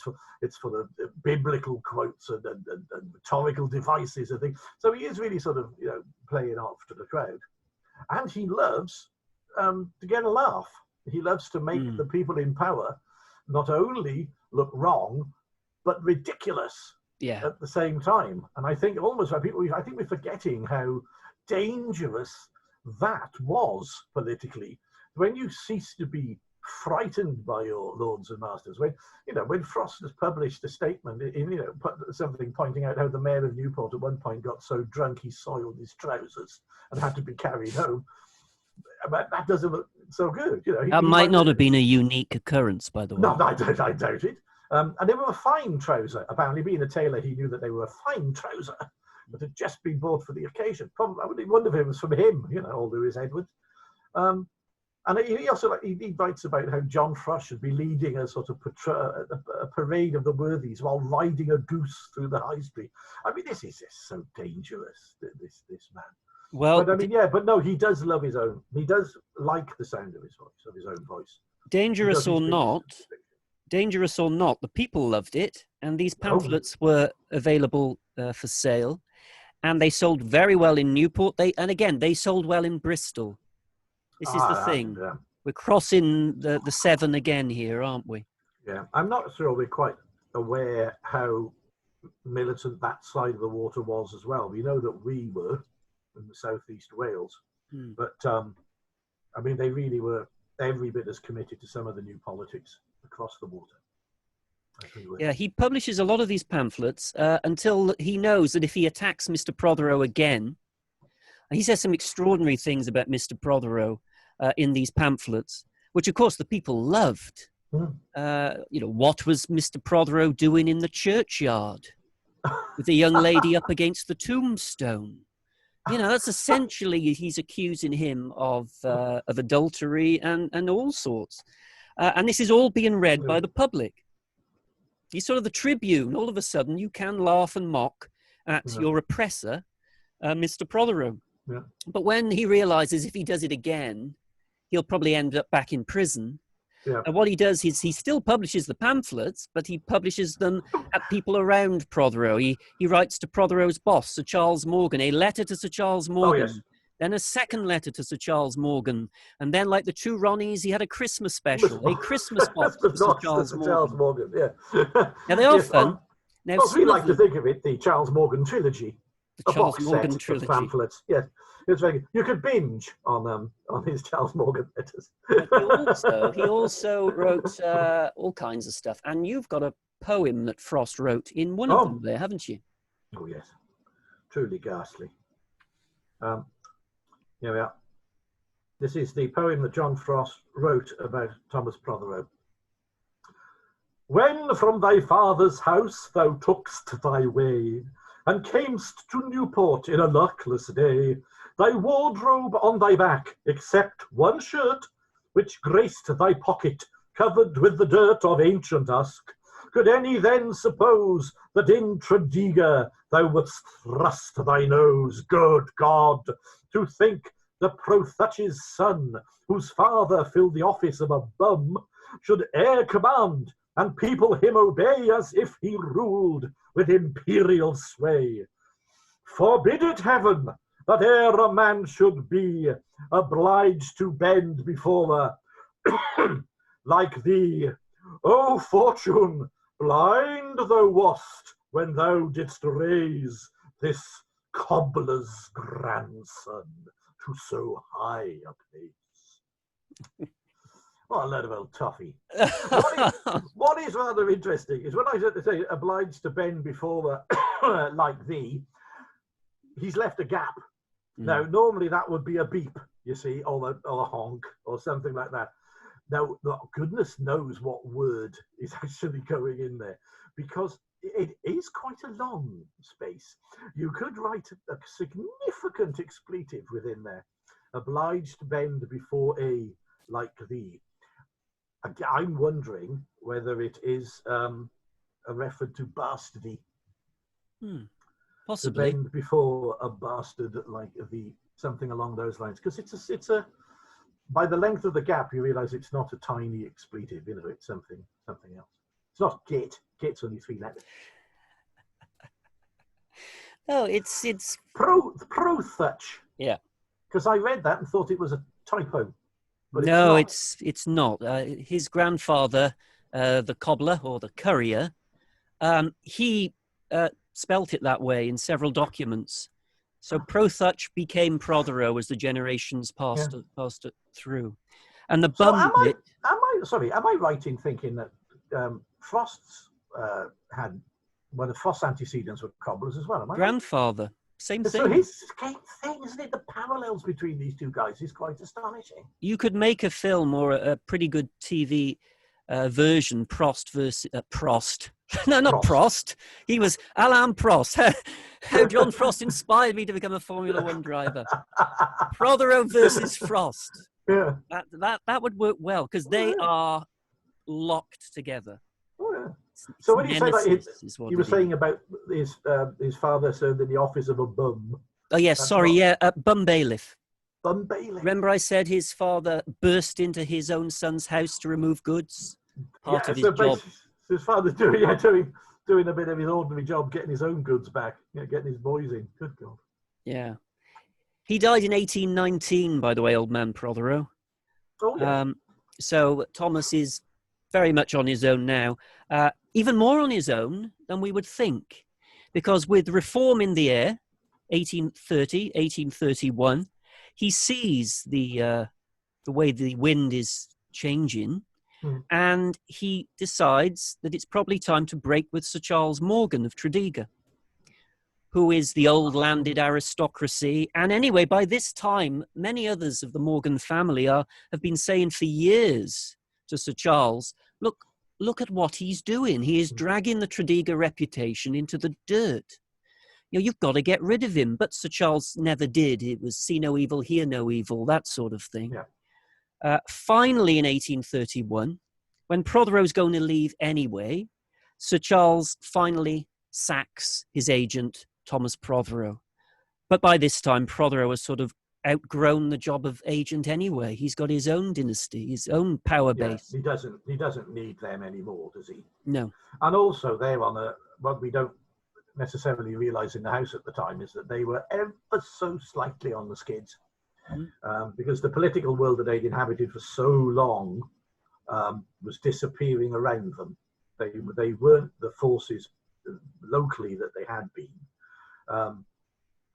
It's full of biblical quotes and rhetorical devices and things. So he is really sort of, you know, playing off to the crowd. And he loves to get a laugh. He loves to make the people in power not only look wrong, but ridiculous at the same time. And I think almost like I think we're forgetting how dangerous that was politically. When you cease to be frightened by your lords and masters, when Frost has published a statement in something pointing out how the mayor of Newport at one point got so drunk he soiled his trousers and had to be carried home. But that doesn't look so good. You know, that might not have been a unique occurrence, by the way. No, I doubt it. And they were a fine trouser. Apparently, being a tailor, he knew that they were a fine trouser that had just been bought for the occasion. Probably, I wouldn't wonder if it was from him, you know, although his Edward. And he also he writes about how John Frost should be leading a sort of a parade of the worthies while riding a goose through the High Street. I mean, this is just so dangerous, this man. Well, but I mean, but no, he does love his own. He does like the sound of his voice, of his own voice. Dangerous or not, the people loved it, and these pamphlets were available for sale, and they sold very well in Newport. They sold well in Bristol. This is the thing. Yeah. We're crossing the seven again here, aren't we? Yeah, I'm not sure we're quite aware how militant that side of the water was as well. We know that we were in the southeast Wales, but I mean, they really were every bit as committed to some of the new politics across the water. Yeah, he publishes a lot of these pamphlets until he knows that if he attacks Mr. Prothero again, he says some extraordinary things about Mr. Prothero in these pamphlets, which of course the people loved. What was Mr. Prothero doing in the churchyard with the young lady up against the tombstone? You know, that's essentially, he's accusing him of adultery and all sorts. And this is all being read by the public. He's sort of the tribune. All of a sudden, you can laugh and mock at your oppressor, Mr. Prothero. Yeah. But when he realizes if he does it again, he'll probably end up back in prison. Yeah. And what he does is he still publishes the pamphlets, but he publishes them at people around Prothero. He writes to Prothero's boss, Sir Charles Morgan, a letter to Sir Charles Morgan, then a second letter to Sir Charles Morgan, and then, like the two Ronnies, he had a Christmas special, a Christmas box to Sir Charles Morgan. Now, they are fun. Now, we like to think of it, the Charles Morgan trilogy. The Charles Morgan trilogy. Pamphlets. Yes, it's very good. You could binge on his Charles Morgan letters. He also wrote all kinds of stuff, and you've got a poem that Frost wrote in one of them there, haven't you? Oh yes, truly ghastly. Here we are. This is the poem that John Frost wrote about Thomas Prothero. When from thy father's house thou took'st thy way, and camest to Newport in a luckless day, thy wardrobe on thy back, except one shirt, which graced thy pocket, covered with the dirt of ancient husk, could any then suppose that in Tredegar thou wouldst thrust thy nose? Good God, to think the Prothach's son, whose father filled the office of a bum, should e'er command and people him obey as if he ruled with imperial sway. Forbid it, heaven, that e'er a man should be obliged to bend before like thee. O fortune, blind thou wast when thou didst raise this cobbler's grandson to so high a place. What a load of old toffee. What is rather interesting is when I say obliged to bend before like thee, he's left a gap. Now, normally that would be a beep, you see, or a honk or something like that. Now, goodness knows what word is actually going in there, because it is quite a long space. You could write a significant expletive within there. Obliged to bend before a like thee. I'm wondering whether it is a reference to bastardy. Possibly. To bend before a bastard, like something along those lines. Because it's a by the length of the gap, you realise it's not a tiny expletive. It's something else. It's not git. Git's only 3 letters. Oh, it's Prothero. Yeah. Because I read that and thought it was a typo. But no, it's not. His grandfather, the cobbler or the currier, he spelt it that way in several documents. So Prothero became Prothero as the generations passed it through. And the bum bit... Am I right in thinking that Frost's had one of Frost's antecedents were cobblers as well? Am I grandfather, right? Same so thing. So his same thing, isn't it? The parallels between these two guys is quite astonishing. You could make a film or a pretty good TV version, Prost versus Prost. No, not Prost. He was Alain Prost. How John Frost inspired me to become a Formula One driver. Prothero versus Frost. Yeah. That would work well because they are locked together. Oh, yeah. So when you say that, you were saying about his father served in the office of a bum. Oh yes, bum bailiff. Bum bailiff. Remember I said his father burst into his own son's house to remove goods? Part of his job. His father's doing a bit of his ordinary job, getting his own goods back, getting his boys in. Good God. Yeah. He died in 1819, by the way, old man Prothero. Oh, yeah. So Thomas is very much on his own now, even more on his own than we would think. Because with reform in the air, 1830, 1831, he sees the way the wind is changing, and he decides that it's probably time to break with Sir Charles Morgan of Tredegar, who is the old landed aristocracy. And anyway, by this time, many others of the Morgan family have been saying for years to Sir Charles, look at what he's doing. He is dragging the Tredegar reputation into the dirt. You've got to get rid of him. But Sir Charles never did. It was see no evil, hear no evil, that sort of thing. Yeah. Finally, in 1831, when Prothero's going to leave anyway, Sir Charles finally sacks his agent, Thomas Prothero. But by this time, Prothero has sort of outgrown the job of agent anyway. He's got his own dynasty, his own power base. He doesn't need them anymore, does he? No. And also, they're on what we don't necessarily realise in the house at the time is that they were ever so slightly on the skids. Because the political world that they'd inhabited for so long was disappearing around them. They weren't the forces locally that they had been,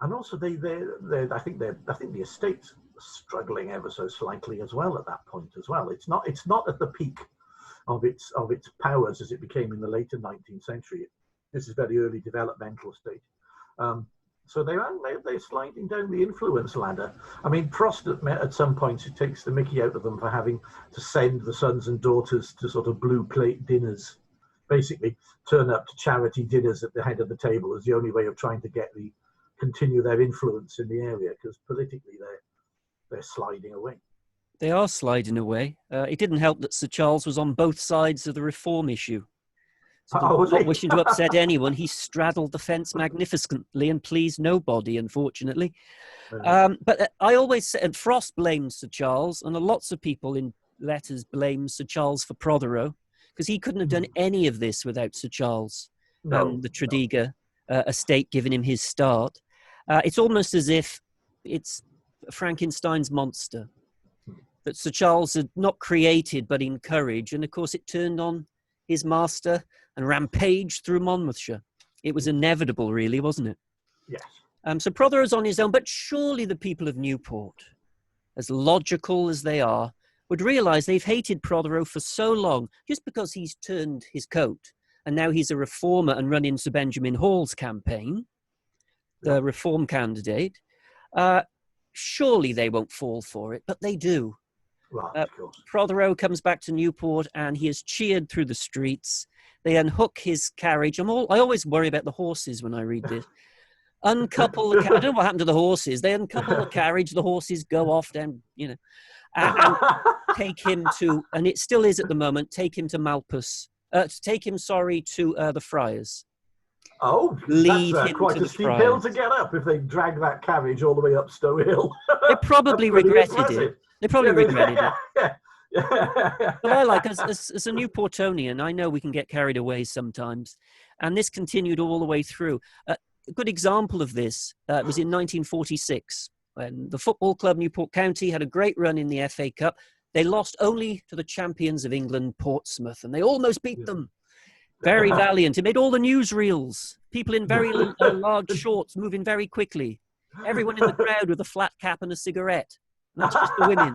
and also I think the estate's struggling ever so slightly as well at that point as well. It's not at the peak of its powers as it became in the later 19th century. This is very early developmental state. So they're sliding down the influence ladder. I mean, Prost at some points it takes the mickey out of them for having to send the sons and daughters to sort of blue plate dinners, basically turn up to charity dinners at the head of the table as the only way of trying to continue their influence in the area, because politically they're sliding away. They are sliding away. It didn't help that Sir Charles was on both sides of the reform issue. Not wishing to upset anyone, he straddled the fence magnificently and pleased nobody, unfortunately. But I always say, and Frost blames Sir Charles, and lots of people in letters blame Sir Charles for Prothero, because he couldn't have done any of this without Sir Charles and the Tredegar estate giving him his start. It's almost as if it's Frankenstein's monster that Sir Charles had not created but encouraged, and of course it turned on his master and rampaged through Monmouthshire. It was inevitable, really, wasn't it? Yes. So Prothero's on his own, but surely the people of Newport, as logical as they are, would realise they've hated Prothero for so long, just because he's turned his coat, and now he's a reformer and run into Benjamin Hall's campaign, the reform candidate. Surely they won't fall for it, but they do. Right, of course. Prothero comes back to Newport and he is cheered through the streets. They unhook his carriage. I always worry about the horses when I read this. Uncouple the I don't know what happened to the horses. They uncouple the carriage, the horses go off down, and take him to, and it still is at the moment, take him to Malpas, to the Friars. Oh, Lead that's him quite to a the steep Friars. hill to get up if they drag that carriage all the way up Stowe Hill. They probably regretted impressive. it. They probably regretted it. Yeah. But I like, as a Newportonian, I know we can get carried away sometimes. And this continued all the way through. A good example of this was in 1946, when the football club Newport County had a great run in the FA Cup. They lost only to the champions of England, Portsmouth, and they almost beat them. Very valiant. It made all the newsreels. People in very large shorts moving very quickly. Everyone in the crowd with a flat cap and a cigarette. Not just the women.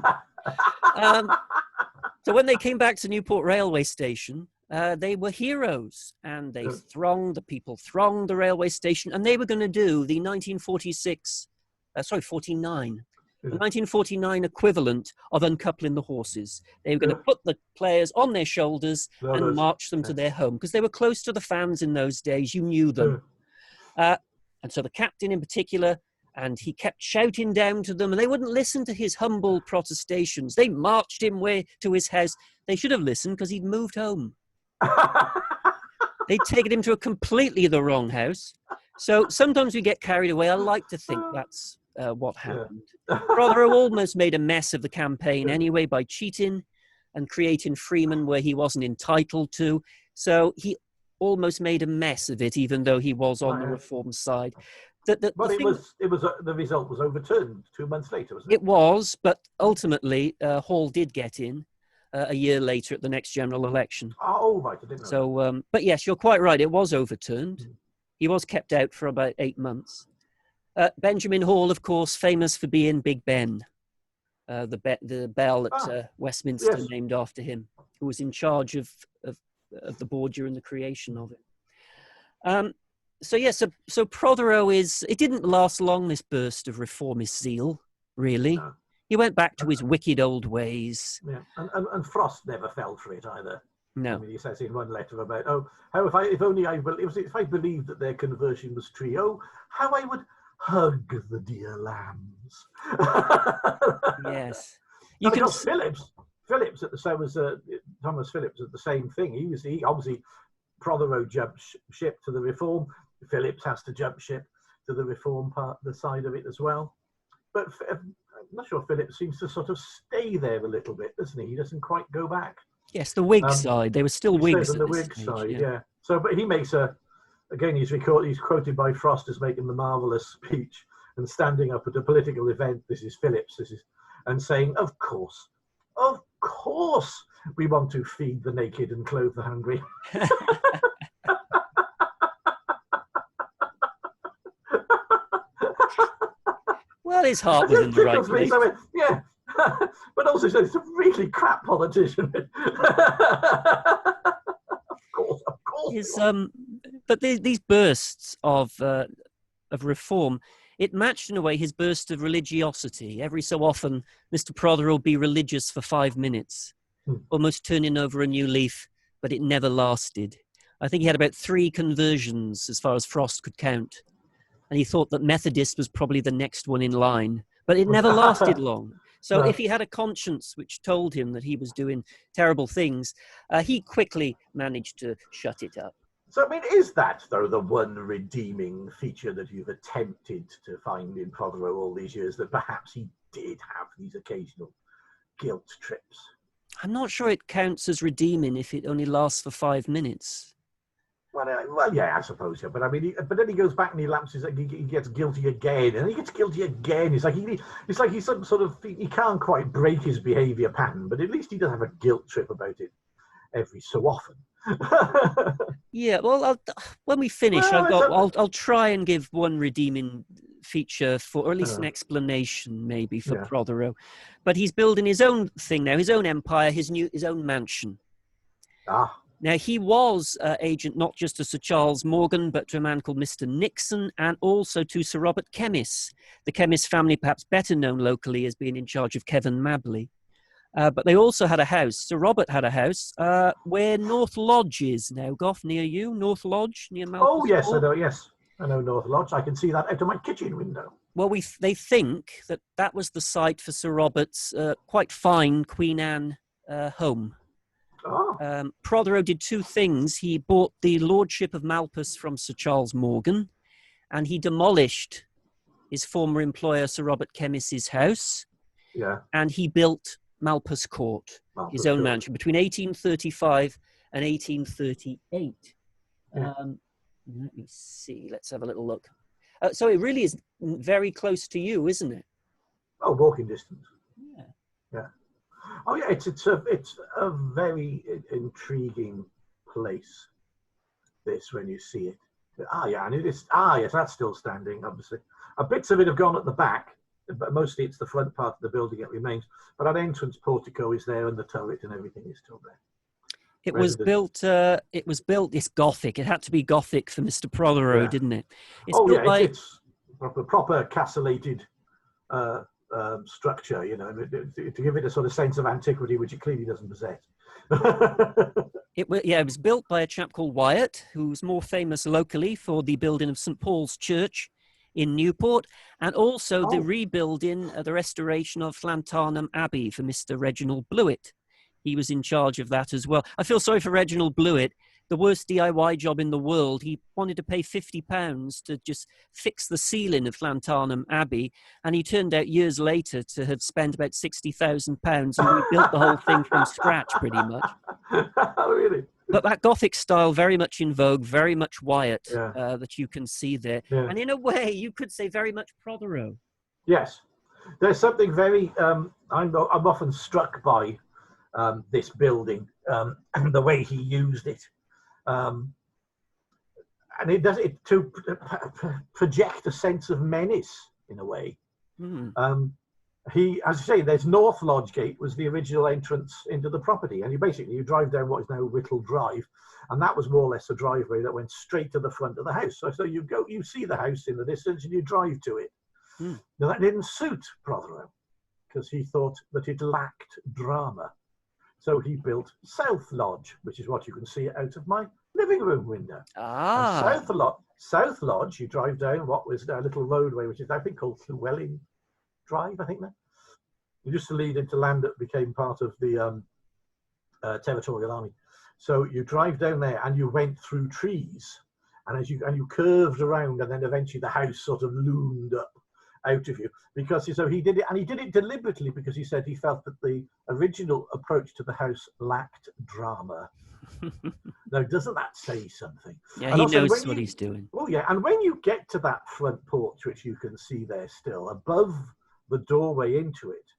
So when they came back to Newport railway station, they were heroes, and the people thronged the railway station, and they were going to do the 1949 equivalent of uncoupling the horses. They were going to put the players on their shoulders and march them to their home, because they were close to the fans in those days. You knew them. And so the captain in particular, and he kept shouting down to them, and they wouldn't listen to his humble protestations. They marched him to his house. They should have listened, because he'd moved home. They'd taken him to a completely the wrong house. So sometimes we get carried away. I like to think that's what happened. Prothero almost made a mess of the campaign anyway by cheating and creating Freeman where he wasn't entitled to. So he almost made a mess of it, even though he was on the reform side. But the result was overturned 2 months later, wasn't it? It was, but ultimately Hall did get in a year later at the next general election. Oh, right, I didn't know. So, but yes, you're quite right. It was overturned. He was kept out for about 8 months. Benjamin Hall, of course, famous for being Big Ben, the bell at Westminster, named after him, who was in charge of the board during the creation of it. So Prothero it didn't last long, this burst of reformist zeal, really. No. He went back to his wicked old ways. Yeah, and Frost never fell for it either. No. I mean, he says in one letter about, if I believed that their conversion was true, how I would hug the dear lambs. Yes. Phillips at the same as Thomas Phillips at the same thing. He obviously, Prothero jumped ship to the reform. Phillips has to jump ship to the reform part, the side of it as well. But I'm not sure Phillips seems to sort of stay there a little bit, doesn't he? He doesn't quite go back. Yes, the Whig side. They were still Whigs on the Whig side, yeah. So, but he makes again, he's quoted by Frost as making the marvellous speech and standing up at a political event. This is Phillips, and saying, of course, we want to feed the naked and clothe the hungry. Well, his heart was in the right place. Yeah, but also he's a really crap politician. Of course. But these bursts of reform, it matched in a way his burst of religiosity. Every so often, Mr. Prothero will be religious for 5 minutes, almost turning over a new leaf, but it never lasted. I think he had about 3 conversions as far as Frost could count. And he thought that Methodist was probably the next one in line, but it never lasted long. So if he had a conscience which told him that he was doing terrible things, he quickly managed to shut it up. So, I mean, is that, though, the one redeeming feature that you've attempted to find in Prothero all these years, that perhaps he did have these occasional guilt trips? I'm not sure it counts as redeeming if it only lasts for 5 minutes. Well, yeah, I suppose so. But I mean, but then he goes back and he lapses. He gets guilty again, and he gets guilty again. It's like he's some sort of, he can't quite break his behaviour pattern, but at least he doesn't have a guilt trip about it every so often. Yeah, well, when we finish, I'll try and give one redeeming feature or at least an explanation maybe for Prothero. But he's building his own thing now, his own empire, his own mansion. Now, he was agent not just to Sir Charles Morgan, but to a man called Mr. Nixon, and also to Sir Robert Kemmis. The Kemmis family, perhaps better known locally as being in charge of Kevin Mabley. But they also had a house. Sir Robert had a house where North Lodge is now. Gough, near you? North Lodge, near Malpas? Oh, yes, I know, yes. I know North Lodge. I can see that out of my kitchen window. Well, they think that was the site for Sir Robert's quite fine Queen Anne home. Oh, Prothero did two things. He bought the lordship of Malpas from Sir Charles Morgan, and he demolished his former employer, Sir Robert Kemmis's house, yeah. and he built Malpas Court, his own mansion, between 1835 and 1838. Yeah. Let me see. Let's have a little look. So it really is very close to you, isn't it? Oh, walking distance. Yeah. Yeah. Oh, yeah. It's a very intriguing place. This when you see it. Yeah, and it is. Yes, that's still standing. Obviously, bits of it have gone at the back, but mostly it's the front part of the building that remains. But that entrance portico is there, and the turret and everything is still there. It was built. It's Gothic. It had to be Gothic for Mr. Prothero, didn't it? It's proper castellated structure, you know, to give it a sort of sense of antiquity, which it clearly doesn't possess. It was built by a chap called Wyatt, who's more famous locally for the building of St. Paul's Church in Newport, and also the rebuilding, the restoration of Llantarnam Abbey for Mr. Reginald Blewett. He was in charge of that as well. I feel sorry for Reginald Blewett. The worst DIY job in the world. He wanted to pay £50 to just fix the ceiling of Llantarnam Abbey, and he turned out years later to have spent about £60,000 and rebuilt the whole thing from scratch, pretty much. Oh, really? But that Gothic style, very much in vogue, very much Wyatt, that you can see there. Yeah. And in a way, you could say very much Prothero. Yes. There's something very, I'm often struck by this building, and the way he used it. And it does it to project a sense of menace in a way. Mm. He, as you say, there's North Lodge Gate was the original entrance into the property, and you drive down what is now Whittle Drive, and that was more or less a driveway that went straight to the front of the house. So you see the house in the distance, and you drive to it. Mm. Now that didn't suit Prothero because he thought that it lacked drama. So he built South Lodge, which is what you can see out of my living room window. And South Lodge, you drive down what was a little roadway, which is I think called Llewellyn Drive, I think that. It used to lead into land that became part of the Territorial Army. So you drive down there and you went through trees, and you curved around, and then eventually the house sort of loomed up out of you, because he did it, and he did it deliberately because he said he felt that the original approach to the house lacked drama. Now, doesn't that say something? Yeah, and he knows what he's doing. Oh yeah, and when you get to that front porch, which you can see there still above the doorway into it,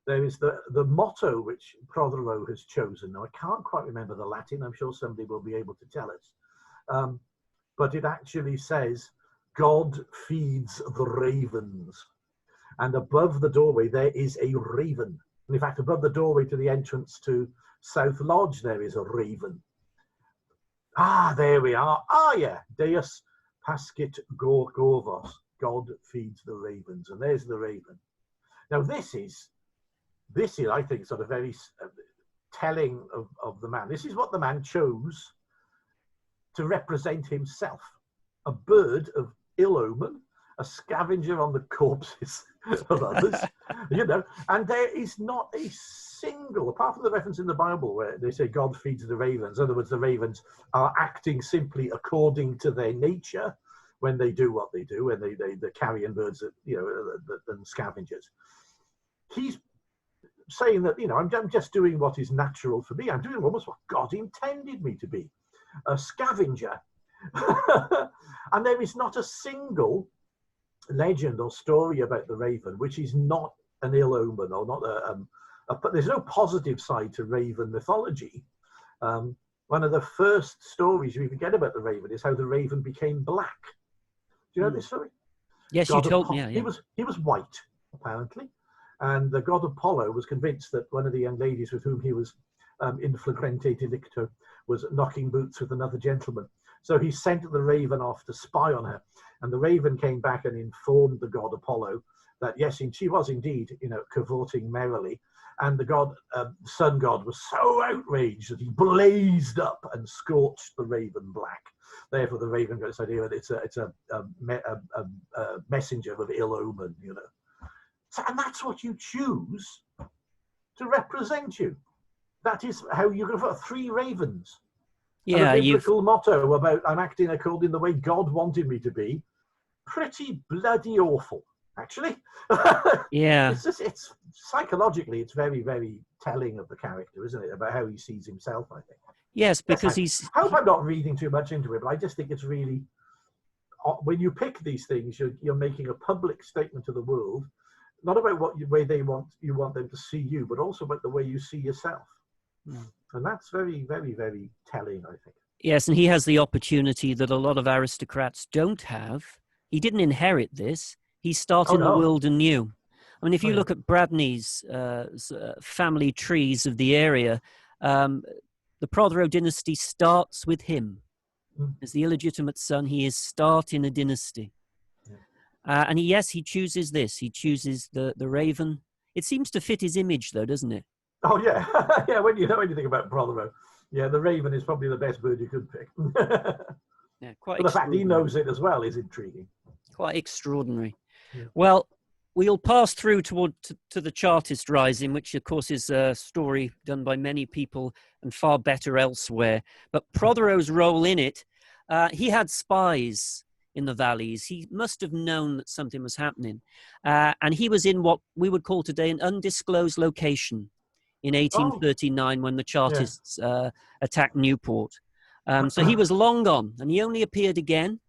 there is the motto which Prothero has chosen. Now, I can't quite remember the Latin. I'm sure somebody will be able to tell us, but it actually says, God feeds the ravens. And above the doorway, there is a raven. And in fact, above the doorway to the entrance to South Lodge, there is a raven. There we are. Yeah. Deus pascit gorgorvos. God feeds the ravens. And there's the raven. Now, this is I think, sort of very telling of the man. This is what the man chose to represent himself. A bird of ill omen, a scavenger on the corpses of others, you know, and there is not a single, apart from the reference in the Bible where they say God feeds the ravens, in other words, the ravens are acting simply according to their nature when they do what they do, when they're carrion birds, you know, and scavengers. He's saying that, you know, I'm just doing what is natural for me. I'm doing almost what God intended me to be, a scavenger. And there is not a single legend or story about the raven which is not an ill omen or not but there's no positive side to raven mythology. One of the first stories you even get about the raven is how the raven became black. Do you know this story? Yes, you told me. Yeah. He was white, apparently, and the god Apollo was convinced that one of the young ladies with whom he was in flagrante delicto was knocking boots with another gentleman. So he sent the raven off to spy on her, and the raven came back and informed the god Apollo that yes, she was indeed, you know, cavorting merrily, And the sun god was so outraged that he blazed up and scorched the raven black. Therefore, the raven got this idea that it's a messenger of ill omen, you know. So, and that's what you choose to represent you. That is how you're going to put 3 ravens. Yeah, and a biblical motto about I'm acting according to the way God wanted me to be. Pretty bloody awful, actually. Yeah. It's psychologically, it's very, very telling of the character, isn't it? About how he sees himself, I think. Yes, because I hope I'm not reading too much into it, but I just think it's really, when you pick these things, you're making a public statement to the world, not about what way you want them to see you, but also about the way you see yourself. And that's very, very, very telling, I think. Yes, and he has the opportunity that a lot of aristocrats don't have. He didn't inherit this. He's starting the world anew. I mean, if you look at Bradney's family trees of the area, the Prothero dynasty starts with him. As the illegitimate son, he is starting a dynasty. And he chooses this. He chooses the raven. It seems to fit his image, though, doesn't it? Oh, yeah. Yeah, when you know anything about Prothero, yeah, the raven is probably the best bird you could pick. Yeah, quite. But the fact he knows it as well is intriguing. Quite extraordinary. Yeah. Well, we'll pass through to the Chartist Rising, which, of course, is a story done by many people and far better elsewhere. But Prothero's role in it, he had spies in the valleys. He must have known that something was happening. And he was in what we would call today an undisclosed location in 1839 when the Chartists attacked Newport. So he was long gone, and he only appeared again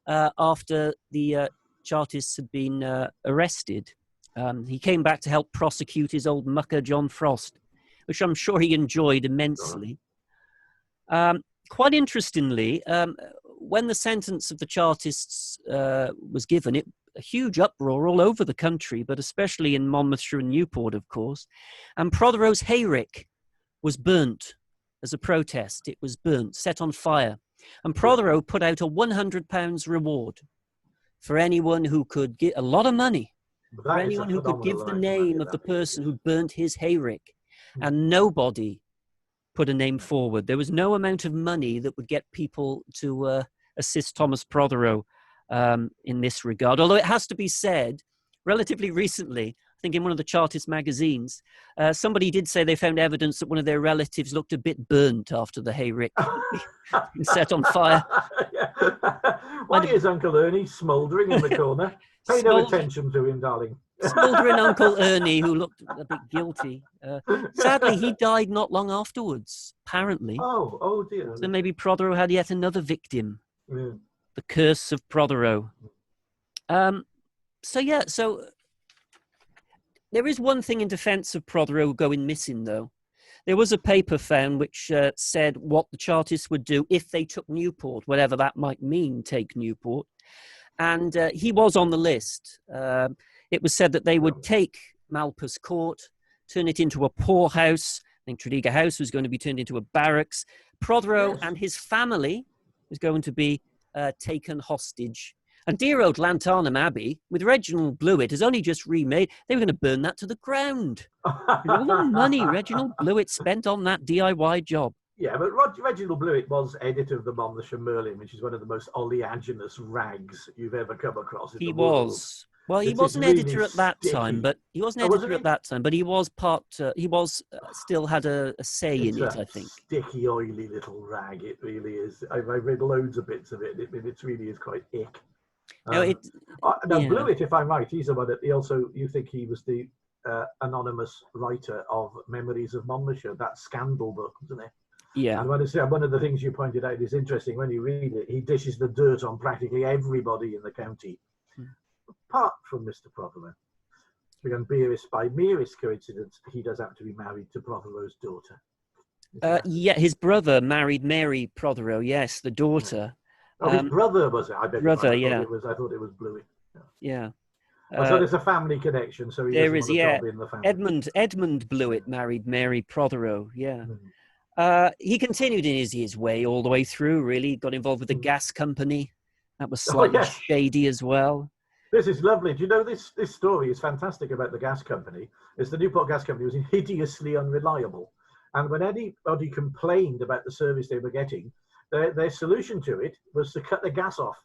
after the Chartists had been arrested. He came back to help prosecute his old mucker, John Frost, which I'm sure he enjoyed immensely. Quite interestingly, when the sentence of the Chartists was given, a huge uproar all over the country, but especially in Monmouthshire and Newport, of course. And Prothero's hayrick was burnt as a protest. It was burnt, set on fire. And Prothero put out a £100 reward for anyone who could get a lot of money, for anyone who could give the name of the person who burnt his hayrick. And nobody put a name forward. There was no amount of money that would get people to assist Thomas Prothero in this regard. Although it has to be said, relatively recently, I think in one of the Chartist magazines, somebody did say they found evidence that one of their relatives looked a bit burnt after the hayrick been set on fire. Why is Uncle Ernie smouldering in the corner? Pay no attention to him, darling. Smouldering Uncle Ernie, who looked a bit guilty. Sadly, he died not long afterwards, apparently. Oh dear. So maybe Prothero had yet another victim. Yeah. The curse of Prothero. So there is one thing in defense of Prothero going missing, though. There was a paper found which said what the Chartists would do if they took Newport, whatever that might mean, take Newport. And he was on the list. It was said that they would take Malpas Court, turn it into a poorhouse. I think Tredegar House was going to be turned into a barracks. Prothero and his family was going to be taken hostage. And dear old Llantarnam Abbey, with Reginald Blewett, has only just remade. They were going to burn that to the ground. All the money Reginald Blewett spent on that DIY job. Yeah, but Reginald Blewett was editor of the Monmouthshire Merlin, which is one of the most oleaginous rags you've ever come across. He was. Well, he wasn't editor at that time, but he wasn't editor at that time, but he was part. He was still had a say in it, I think. Sticky, oily little rag. It really is. I've read loads of bits of it. It really is quite ick. Blewett, if I'm right, he's the one that you think he was the anonymous writer of Memories of Monmouthshire, that scandal book, isn't it? Yeah. And one of the things you pointed out is interesting. When you read it, he dishes the dirt on practically everybody in the county, apart from Mr. Prothero. By merest coincidence, he does happen to be married to Prothero's daughter. His brother married Mary Prothero. Yes, the daughter. His brother was it? I beg brother, I thought it was Bluey. Yeah. So there's a family connection. So he in the family. Edmund Blewett married Mary Prothero. Yeah. He continued in his way all the way through. Really, got involved with the gas company. That was slightly shady as well. This is lovely. Do you know this story is fantastic about the gas company? Is the Newport Gas Company was hideously unreliable. And when anybody complained about the service they were getting, their solution to it was to cut the gas off.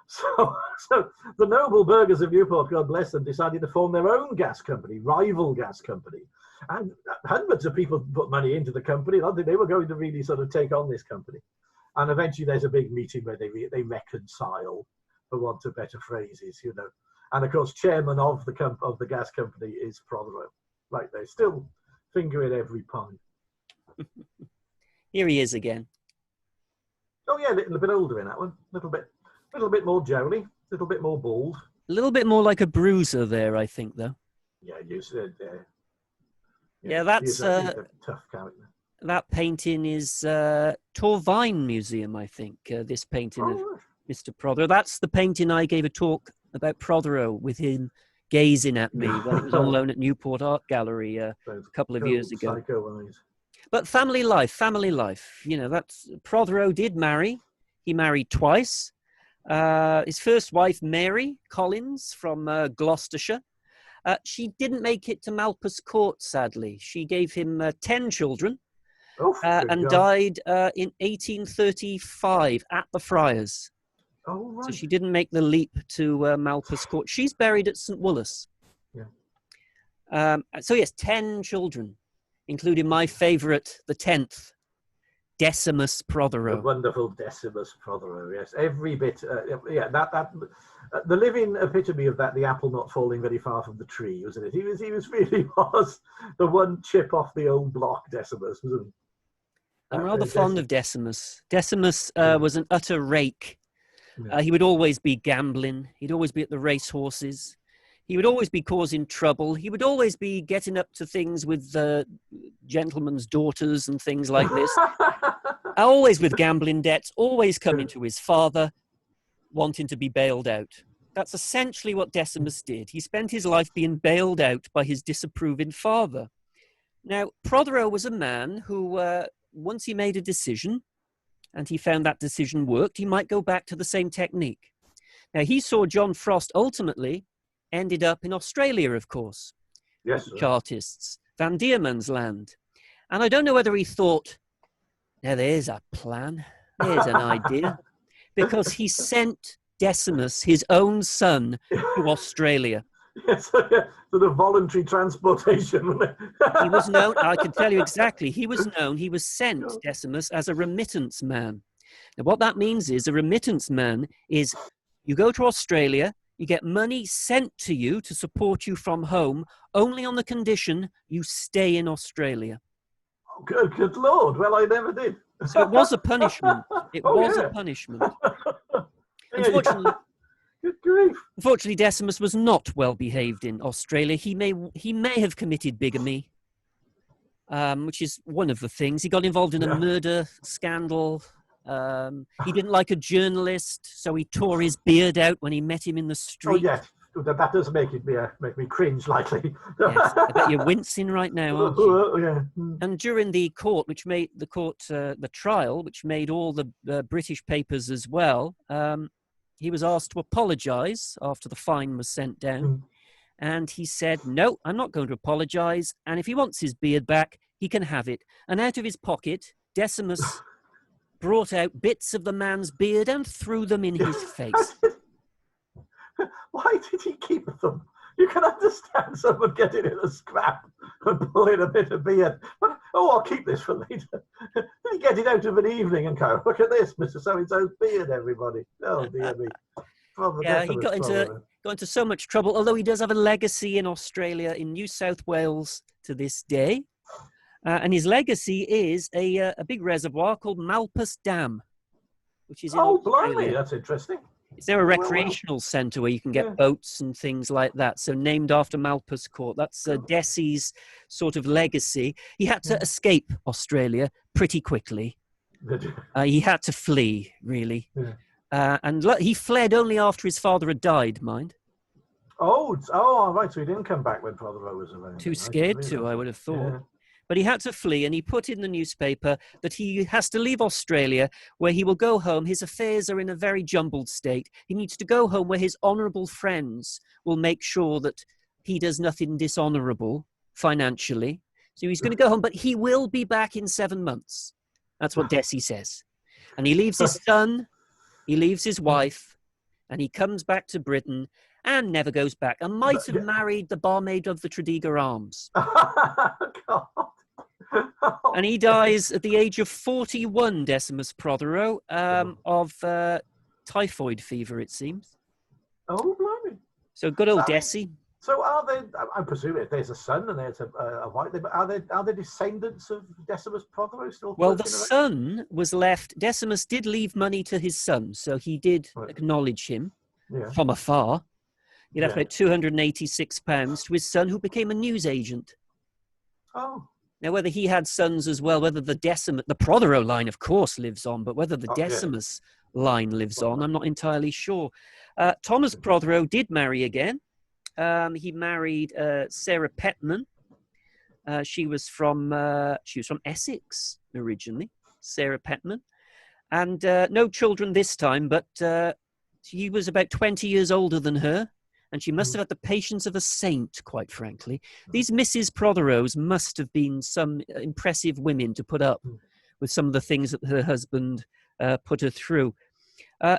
So the noble burghers of Newport, God bless them, decided to form their own gas company, rival gas company. And hundreds of people put money into the company. I don't think they were going to really sort of take on this company. And eventually there's a big meeting where they reconcile, for want of better phrases, you know. And of course, chairman of the gas company is Prothero. Like they're still fingering every pie. Here he is again. Oh yeah, a little bit older in that one. A little bit more jowly, a little bit more bald. A little bit more like a bruiser there, I think, though. Yeah, you said. Yeah, that's he's a tough character. That painting is Torvine Museum, I think. This painting of Mr. Prothero. That's the painting I gave a talk about Prothero with him gazing at me when it was on loan at Newport Art Gallery a couple of years ago. Psycho eyes. But family life. You know, that's Prothero did marry. He married twice. His first wife, Mary Collins from Gloucestershire. She didn't make it to Malpas Court, sadly. She gave him 10 children and died in 1835 at the Friars. Oh, right. So she didn't make the leap to Malpas Court. She's buried at St. Woolas. Yeah. So yes, 10 children, including my favourite, the 10th, Decimus Prothero. The wonderful Decimus Prothero, yes. Every bit, the living epitome of that, the apple not falling very far from the tree, wasn't it? He really was the one chip off the old block, Decimus, wasn't he? I'm rather fond of Decimus. Decimus was an utter rake. Yeah. He would always be gambling. He'd always be at the racehorses. He would always be causing trouble. He would always be getting up to things with gentlemen's daughters and things like this. Always with gambling debts, always coming to his father, wanting to be bailed out. That's essentially what Decimus did. He spent his life being bailed out by his disapproving father. Now, Prothero was a man who, once he made a decision, and he found that decision worked, he might go back to the same technique. Now, he saw John Frost ultimately ended up in Australia, of course. Yes, Chartists, Van Diemen's Land. And I don't know whether he thought, now there's a plan, there's an idea, because he sent Decimus, his own son, to Australia. Yes, sort of voluntary transportation. He was known, I can tell you exactly, he was sent, Decimus, as a remittance man. Now what that means is, a remittance man is, you go to Australia, you get money sent to you to support you from home, only on the condition you stay in Australia. Oh, good Lord. Well, I never did. So it was a punishment. It was a punishment. Unfortunately, good grief. Unfortunately, Decimus was not well behaved in Australia. He may have committed bigamy, which is one of the things. He got involved in a murder scandal. He didn't like a journalist, so he tore his beard out when he met him in the street. Oh, yes. That does make me cringe slightly. Yes, I bet you're wincing right now, aren't you? Yeah. And during the court, which made the trial, which made all the British papers as well, he was asked to apologise after the fine was sent down. And he said, no, I'm not going to apologise. And if he wants his beard back, he can have it. And out of his pocket, Decimus brought out bits of the man's beard and threw them in his face. Why did he keep them? You can understand someone getting in a scrap and pulling a bit of beard. But, I'll keep this for later. Did he get it out of an evening and go, look at this, Mr. So-and-so's beard, everybody. Oh, dear me. He got into so much trouble, although he does have a legacy in Australia, in New South Wales to this day. And his legacy is a big reservoir called Malpas Dam, which is in Australia. Blimey, that's interesting. Is there a recreational centre where you can get boats and things like that? So named after Malpas Court. That's Desi's sort of legacy. He had to escape Australia pretty quickly. He had to flee, really. Yeah. And he fled only after his father had died, mind. Oh, right. So he didn't come back when Prothero was around. Too scared to, I would have thought. Yeah. But he had to flee, and he put in the newspaper that he has to leave Australia, where he will go home. His affairs are in a very jumbled state. He needs to go home where his honourable friends will make sure that he does nothing dishonourable financially. So he's going to go home, but he will be back in 7 months. That's what Desi says. And he leaves his son, he leaves his wife, and he comes back to Britain and never goes back, and might have married the barmaid of the Tredegar Arms. God. And he dies at the age of 41, Decimus Prothero, of typhoid fever, it seems. Oh, blimey. So good old Desi. So are they, I presume if there's a son and there's a wife, are they descendants of Decimus Prothero still? Well, the son was left, Decimus did leave money to his son, so he did acknowledge him from afar. He left about £286 to his son, who became a newsagent. Oh. Now, whether he had sons as well, whether the Prothero line, of course, lives on, but whether the Decimus line lives on, I'm not entirely sure. Thomas Prothero did marry again. He married Sarah Petman. She was from Essex originally, Sarah Petman, and no children this time. But he was about 20 years older than her, and she must have had the patience of a saint, quite frankly. These Mrs. Protheros must have been some impressive women to put up with some of the things that her husband put her through. So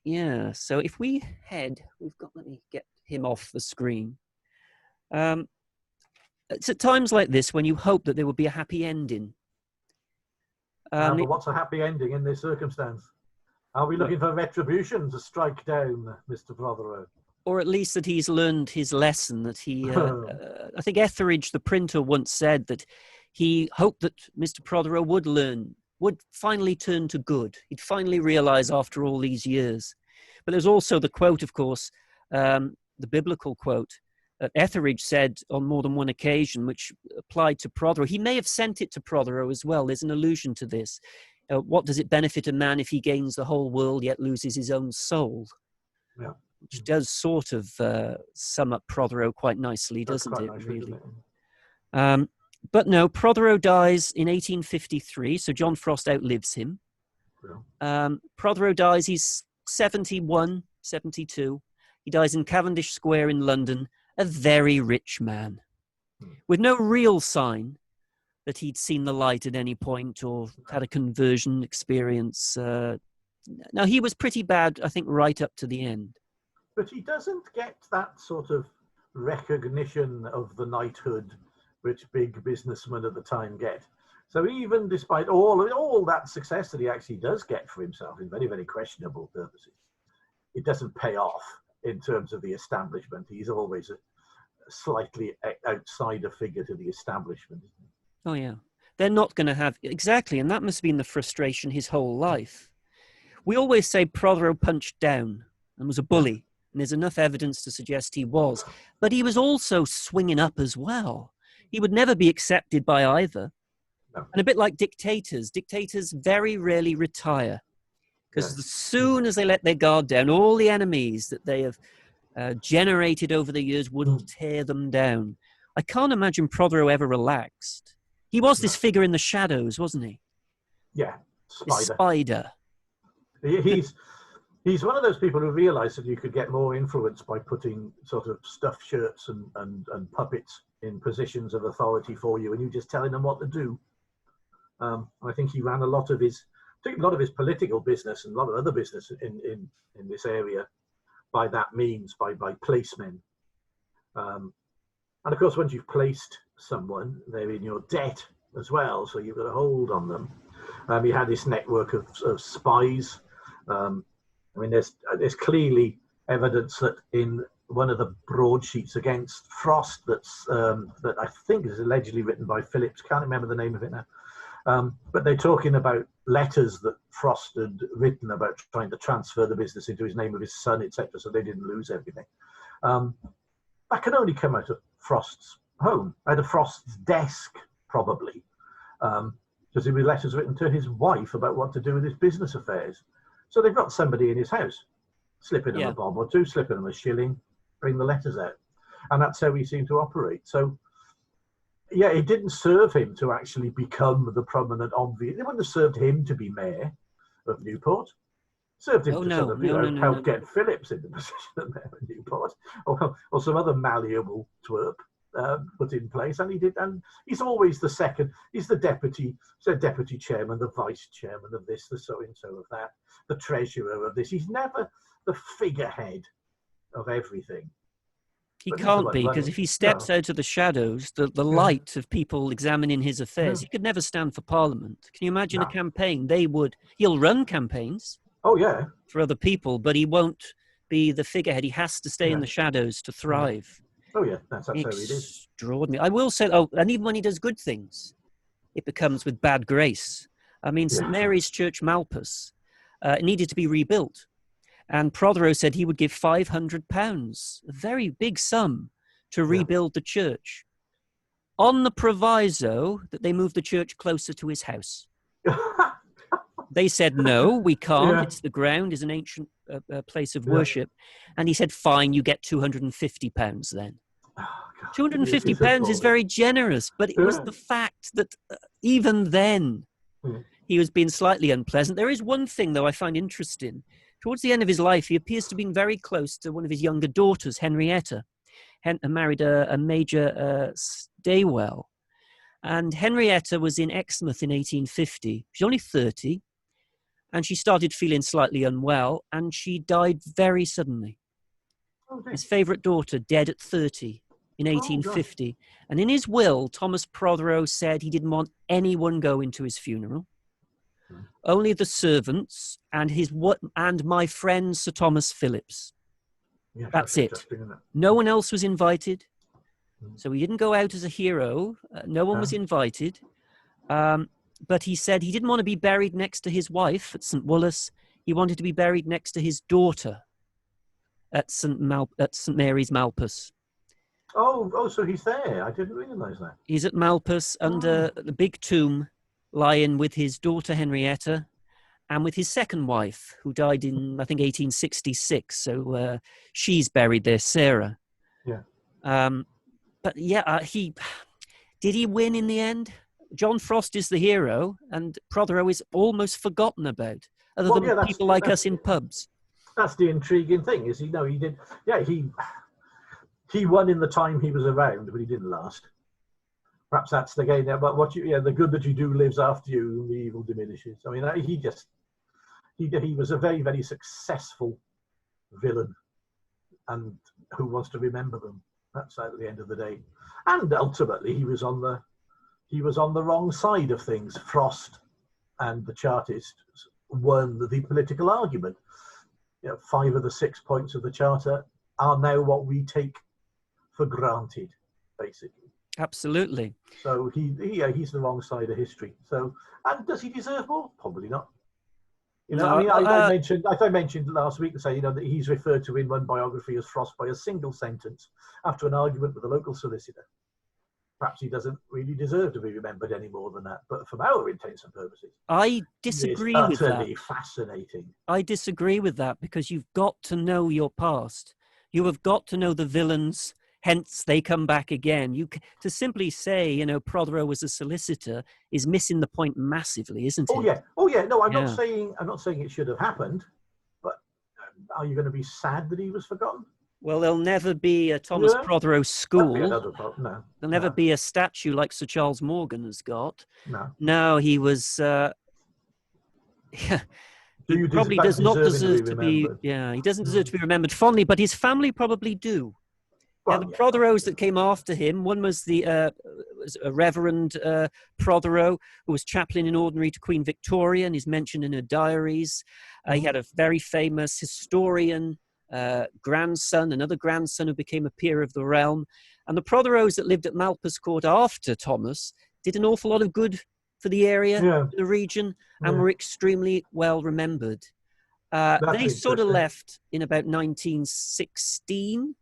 if we let me get him off the screen. It's at times like this when you hope that there will be a happy ending. But what's a happy ending in this circumstance? Are we looking for retribution to strike down Mr. Prothero? Or at least that he's learned his lesson, that he... I think Etheridge, the printer, once said that he hoped that Mr. Prothero would finally turn to good. He'd finally realise after all these years. But there's also the quote, of course, the biblical quote that Etheridge said on more than one occasion, which applied to Prothero. He may have sent it to Prothero as well. There's an allusion to this. What does it benefit a man if he gains the whole world yet loses his own soul? Yeah. Which does sort of sum up Prothero quite nicely, doesn't it, really? But no, Prothero dies in 1853, so John Frost outlives him. Yeah. Prothero dies, he's 71, 72. He dies in Cavendish Square in London, a very rich man, with no real sign that he'd seen the light at any point or had a conversion experience. Now, he was pretty bad, I think, right up to the end. But he doesn't get that sort of recognition of the knighthood which big businessmen at the time get. So even despite all that success that he actually does get for himself in very, very questionable purposes, it doesn't pay off in terms of the establishment. He's always a slightly outsider figure to the establishment. Oh, yeah. They're not going to have... Exactly, and that must have been the frustration his whole life. We always say Prothero punched down and was a bully, and there's enough evidence to suggest he was. But he was also swinging up as well. He would never be accepted by either. No. And a bit like dictators very rarely retire. Because as soon as they let their guard down, all the enemies that they have generated over the years wouldn't tear them down. I can't imagine Prothero ever relaxed. He was this figure in the shadows, wasn't he? Yeah, Spider. He's one of those people who realised that you could get more influence by putting sort of stuffed shirts and puppets in positions of authority for you, and you just telling them what to do. I think he ran a lot of his political business and a lot of other business in this area by that means, by placemen. And of course, once you've placed someone, they're in your debt as well, so you've got a hold on them. He had this network of spies. I mean, there's clearly evidence that in one of the broadsheets against Frost that I think is allegedly written by Phillips, can't remember the name of it now, but they're talking about letters that Frost had written about trying to transfer the business into his name of his son, etc., so they didn't lose everything. That can only come out of Frost's home, out of Frost's desk, probably, because there were letters written to his wife about what to do with his business affairs. So they've got somebody in his house, slipping him a bob or two, slipping him a shilling, bring the letters out. And that's how he seemed to operate. So Yeah, it didn't serve him to actually become the prominent, obvious. It wouldn't have served him to be mayor of Newport. Served him Oh to no, sort of, no, no, no, help no. get Phillips in the position of mayor of Newport, or some other malleable twerp put in place. And he did, and he's always the second. He's the deputy chairman, the vice chairman of this, the so and so of that, the treasurer of this. He's never the figurehead of everything. He But he's the can't one be, because if running. he steps No. out of the shadows, the Yeah. light of people examining his affairs, he could never stand for Parliament. Can you imagine a No. campaign? He'll run campains Oh yeah. for other people, but he won't be the figurehead. He has to stay in Yeah. the shadows to thrive. Oh yeah. That's how it is. Extraordinary. I will say, and even when he does good things, it becomes with bad grace. I mean, St. Yeah. Mary's Church, Malpas, needed to be rebuilt. And Prothero said he would give £500, a very big sum, to rebuild the church, on the proviso that they move the church closer to his house. They said, no, we can't. Yeah. It's the ground is an ancient place of worship. And he said, fine, you get £250 then. Oh, £250 is very generous, but it was the fact that even then he was being slightly unpleasant. There is one thing, though, I find interesting. Towards the end of his life, he appears to have been very close to one of his younger daughters, Henrietta. Married a Major Staywell. And Henrietta was in Exmouth in 1850. She's only 30, and she started feeling slightly unwell, and she died very suddenly. His favourite daughter, dead at 30 in 1850. And in his will, Thomas Prothero said he didn't want anyone going to his funeral. Only the servants and my friend Sir Thomas Phillips. Yeah, that's it. No one else was invited. So he didn't go out as a hero. No one was invited. But he said he didn't want to be buried next to his wife at St. Woolas. He wanted to be buried next to his daughter at St. Mary's, Malpas. Oh, so he's there. I didn't realise that. He's at Malpas under the big tomb, lying with his daughter Henrietta and with his second wife, who died in, I think, 1866. So she's buried there, Sarah. Yeah. But yeah, did he win in the end? John Frost is the hero, and Prothero is almost forgotten about, other than people like us in pubs. That's the intriguing thing, is he did. Yeah, he won in the time he was around, but he didn't last. Perhaps that's the game. But the good that you do lives after you, and the evil diminishes. I mean, he was a very, very successful villain, and who wants to remember them? That's at the end of the day. And ultimately, he was on the wrong side of things. Frost and the Chartists won the political argument. 5 of the 6 points of the Charter are now what we take for granted, basically. Absolutely. So he's the wrong side of history. So, and does he deserve more? Probably not. I mentioned last week, that he's referred to in one biography as Frost by a single sentence after an argument with a local solicitor. Perhaps he doesn't really deserve to be remembered any more than that. But from our intents and purposes, I disagree with that. Utterly fascinating. I disagree with that, because you've got to know your past. You have got to know the villains. Hence, they come back again. To simply say, Prothero was a solicitor is missing the point massively, isn't it? Oh yeah. No, I'm not saying it should have happened. But are you going to be sad that he was forgotten? Well, there'll never be a Thomas Prothero school. There'll never be a statue like Sir Charles Morgan has got. No, he was. He probably does not deserve to be. Yeah, he doesn't deserve to be remembered fondly, but his family probably do. Well, the Protheros that came after him, one was the Reverend Prothero, who was chaplain in ordinary to Queen Victoria and is mentioned in her diaries. He had a very famous historian grandson, another grandson who became a peer of the realm. And the Protheros that lived at Malpas Court after Thomas did an awful lot of good for the area, the region, and were extremely well remembered. They sort of left in about 1916.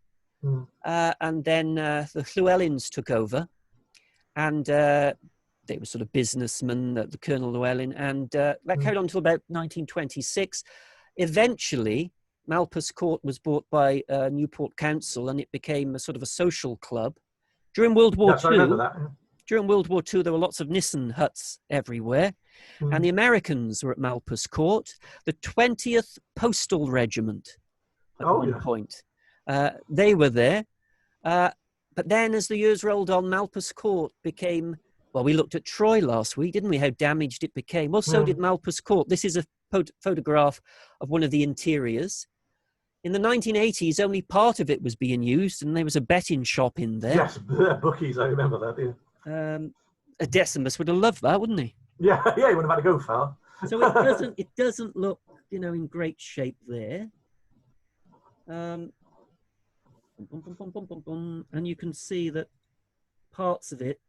And then the Llewellyns took over, and they were sort of businessmen, the Colonel Llewellyn, and that carried on until about 1926. Eventually, Malpas Court was bought by Newport Council, and it became a sort of a social club. During World War II, during World War II, there were lots of Nissen huts everywhere. And the Americans were at Malpas Court. The 20th Postal Regiment at one point. They were there. But then as the years rolled on, Malpas Court became, well, we looked at Troy last week, didn't we? How damaged it became. Well, so did Malpas Court. This is a photograph of one of the interiors. In the 1980s, only part of it was being used, and there was a betting shop in there. Yes, bookies, I remember that, yeah. A Decimus would have loved that, wouldn't he? Yeah, he wouldn't have had to go far. So it doesn't look, in great shape there. And you can see that parts of it.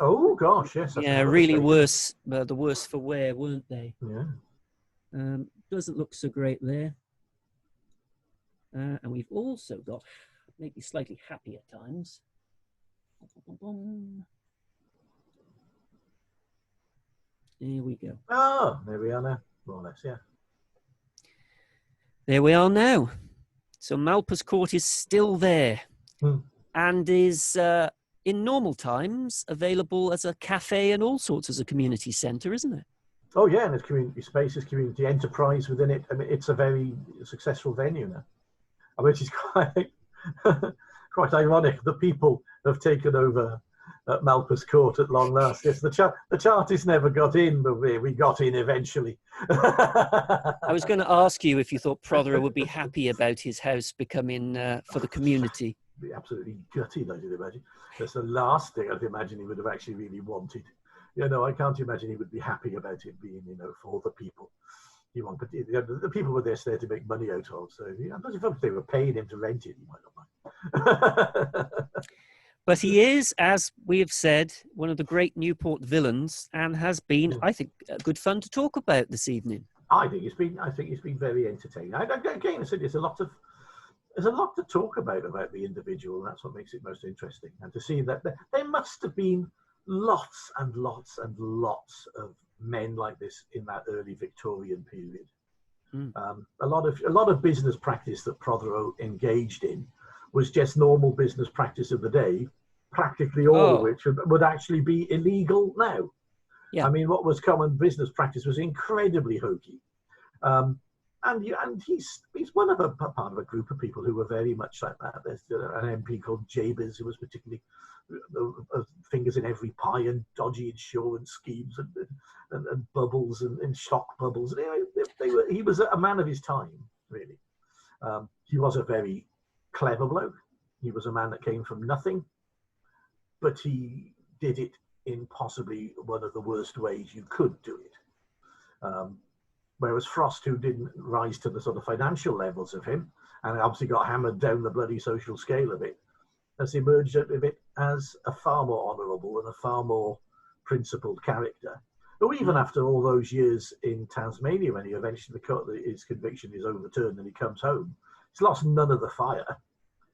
Oh gosh, yes. Yeah, really worse. The worse for wear, weren't they? Yeah. Doesn't look so great there. And we've also got, maybe slightly happy at times. Here we go. Oh, there we are now, more or less, yeah. There we are now. So Malpas Court is still there and is, in normal times, available as a cafe and all sorts as a community centre, isn't it? Oh, yeah, and it's community spaces, community enterprise within it. I mean, it's a very successful venue now, which is quite ironic. The people have taken over at Malpas Court at long last. Yes, the Chartists never got in, but we got in eventually. I was going to ask you if you thought Prothero would be happy about his house becoming for the community. Be absolutely gutted, I should imagine. That's the last thing I'd imagine he would have actually really wanted. I can't imagine he would be happy about it being, for the people. The people were there to make money out of. So I'm not sure if they were paying him to rent it, he might not mind. But he is, as we have said, one of the great Newport villains, and has been, I think, good fun to talk about this evening. I think it's been very entertaining. Again, I said there's a lot to talk about the individual, and that's what makes it most interesting. And to see that there must have been lots and lots and lots of men like this in that early Victorian period. A lot of business practice that Prothero engaged in was just normal business practice of the day, practically all of which would actually be illegal now. Yeah. I mean, what was common business practice was incredibly hokey. And he's one of a part of a group of people who were very much like that. There's an MP called Jabez who was particularly fingers in every pie and dodgy insurance schemes and bubbles and shock bubbles. He was a man of his time, really. He was a very clever bloke. He was a man that came from nothing, but he did it in possibly one of the worst ways you could do it. Whereas Frost, who didn't rise to the sort of financial levels of him, and obviously got hammered down the bloody social scale a bit, has emerged out of it as a far more honourable and a far more principled character, who even after all those years in Tasmania, when he eventually his conviction is overturned and he comes home, he's lost none of the fire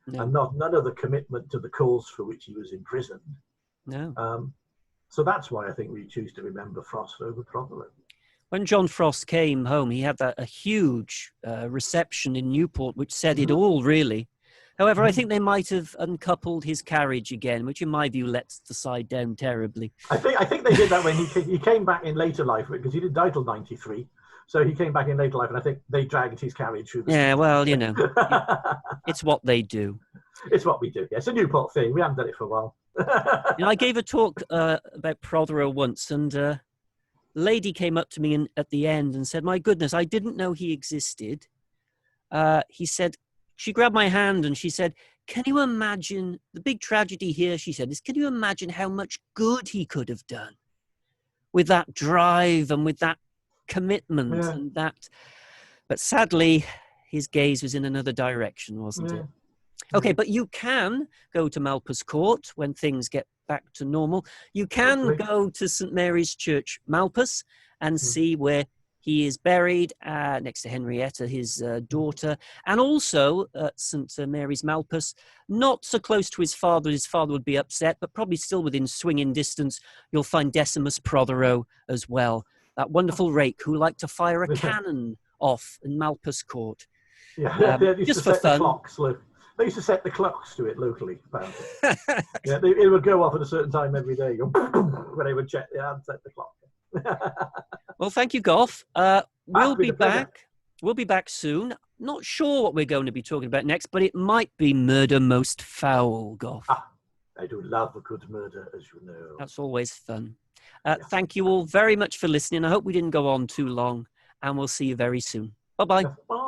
and none of the commitment to the cause for which he was imprisoned. No. So that's why I think we choose to remember Frost over Prothero. When John Frost came home, he had a huge reception in Newport, which said it all, really. However, I think they might have uncoupled his carriage again, which in my view lets the side down terribly. I think they did that when he came back in later life, because he didn't die till 93. So he came back in later life, and I think they dragged his carriage through the street. Well, it's what they do. It's what we do, yeah. It's a Newport thing. We haven't done it for a while. I gave a talk about Prothero once, and a lady came up to me at the end and said, "My goodness, I didn't know he existed." He said, she grabbed my hand and she said, "Can you imagine the big tragedy here?" She said, "Can you imagine how much good he could have done with that drive and with that commitment and that?" But sadly, his gaze was in another direction, wasn't it? Okay, but you can go to Malpas Court when things get back to normal. You can go to St. Mary's Church, Malpas, and see where he is buried next to Henrietta, his daughter, and also at St. Mary's Malpas, not so close to his father. His father would be upset, but probably still within swinging distance. You'll find Decimus Prothero as well, that wonderful rake who liked to fire a cannon off in Malpas Court. Yeah, just for fun. They used to set the clocks to it locally, apparently. Yeah, it would go off at a certain time every day. Go when they would check and set the clock. Well, thank you, Goff. We'll been be a pleasure. back. We'll be back soon. Not sure what we're going to be talking about next, but it might be Murder Most Foul, Goff. I do love a good murder, as you know. That's always fun. Thank you all very much for listening. I hope we didn't go on too long, and we'll see you very soon. Bye-bye. Bye.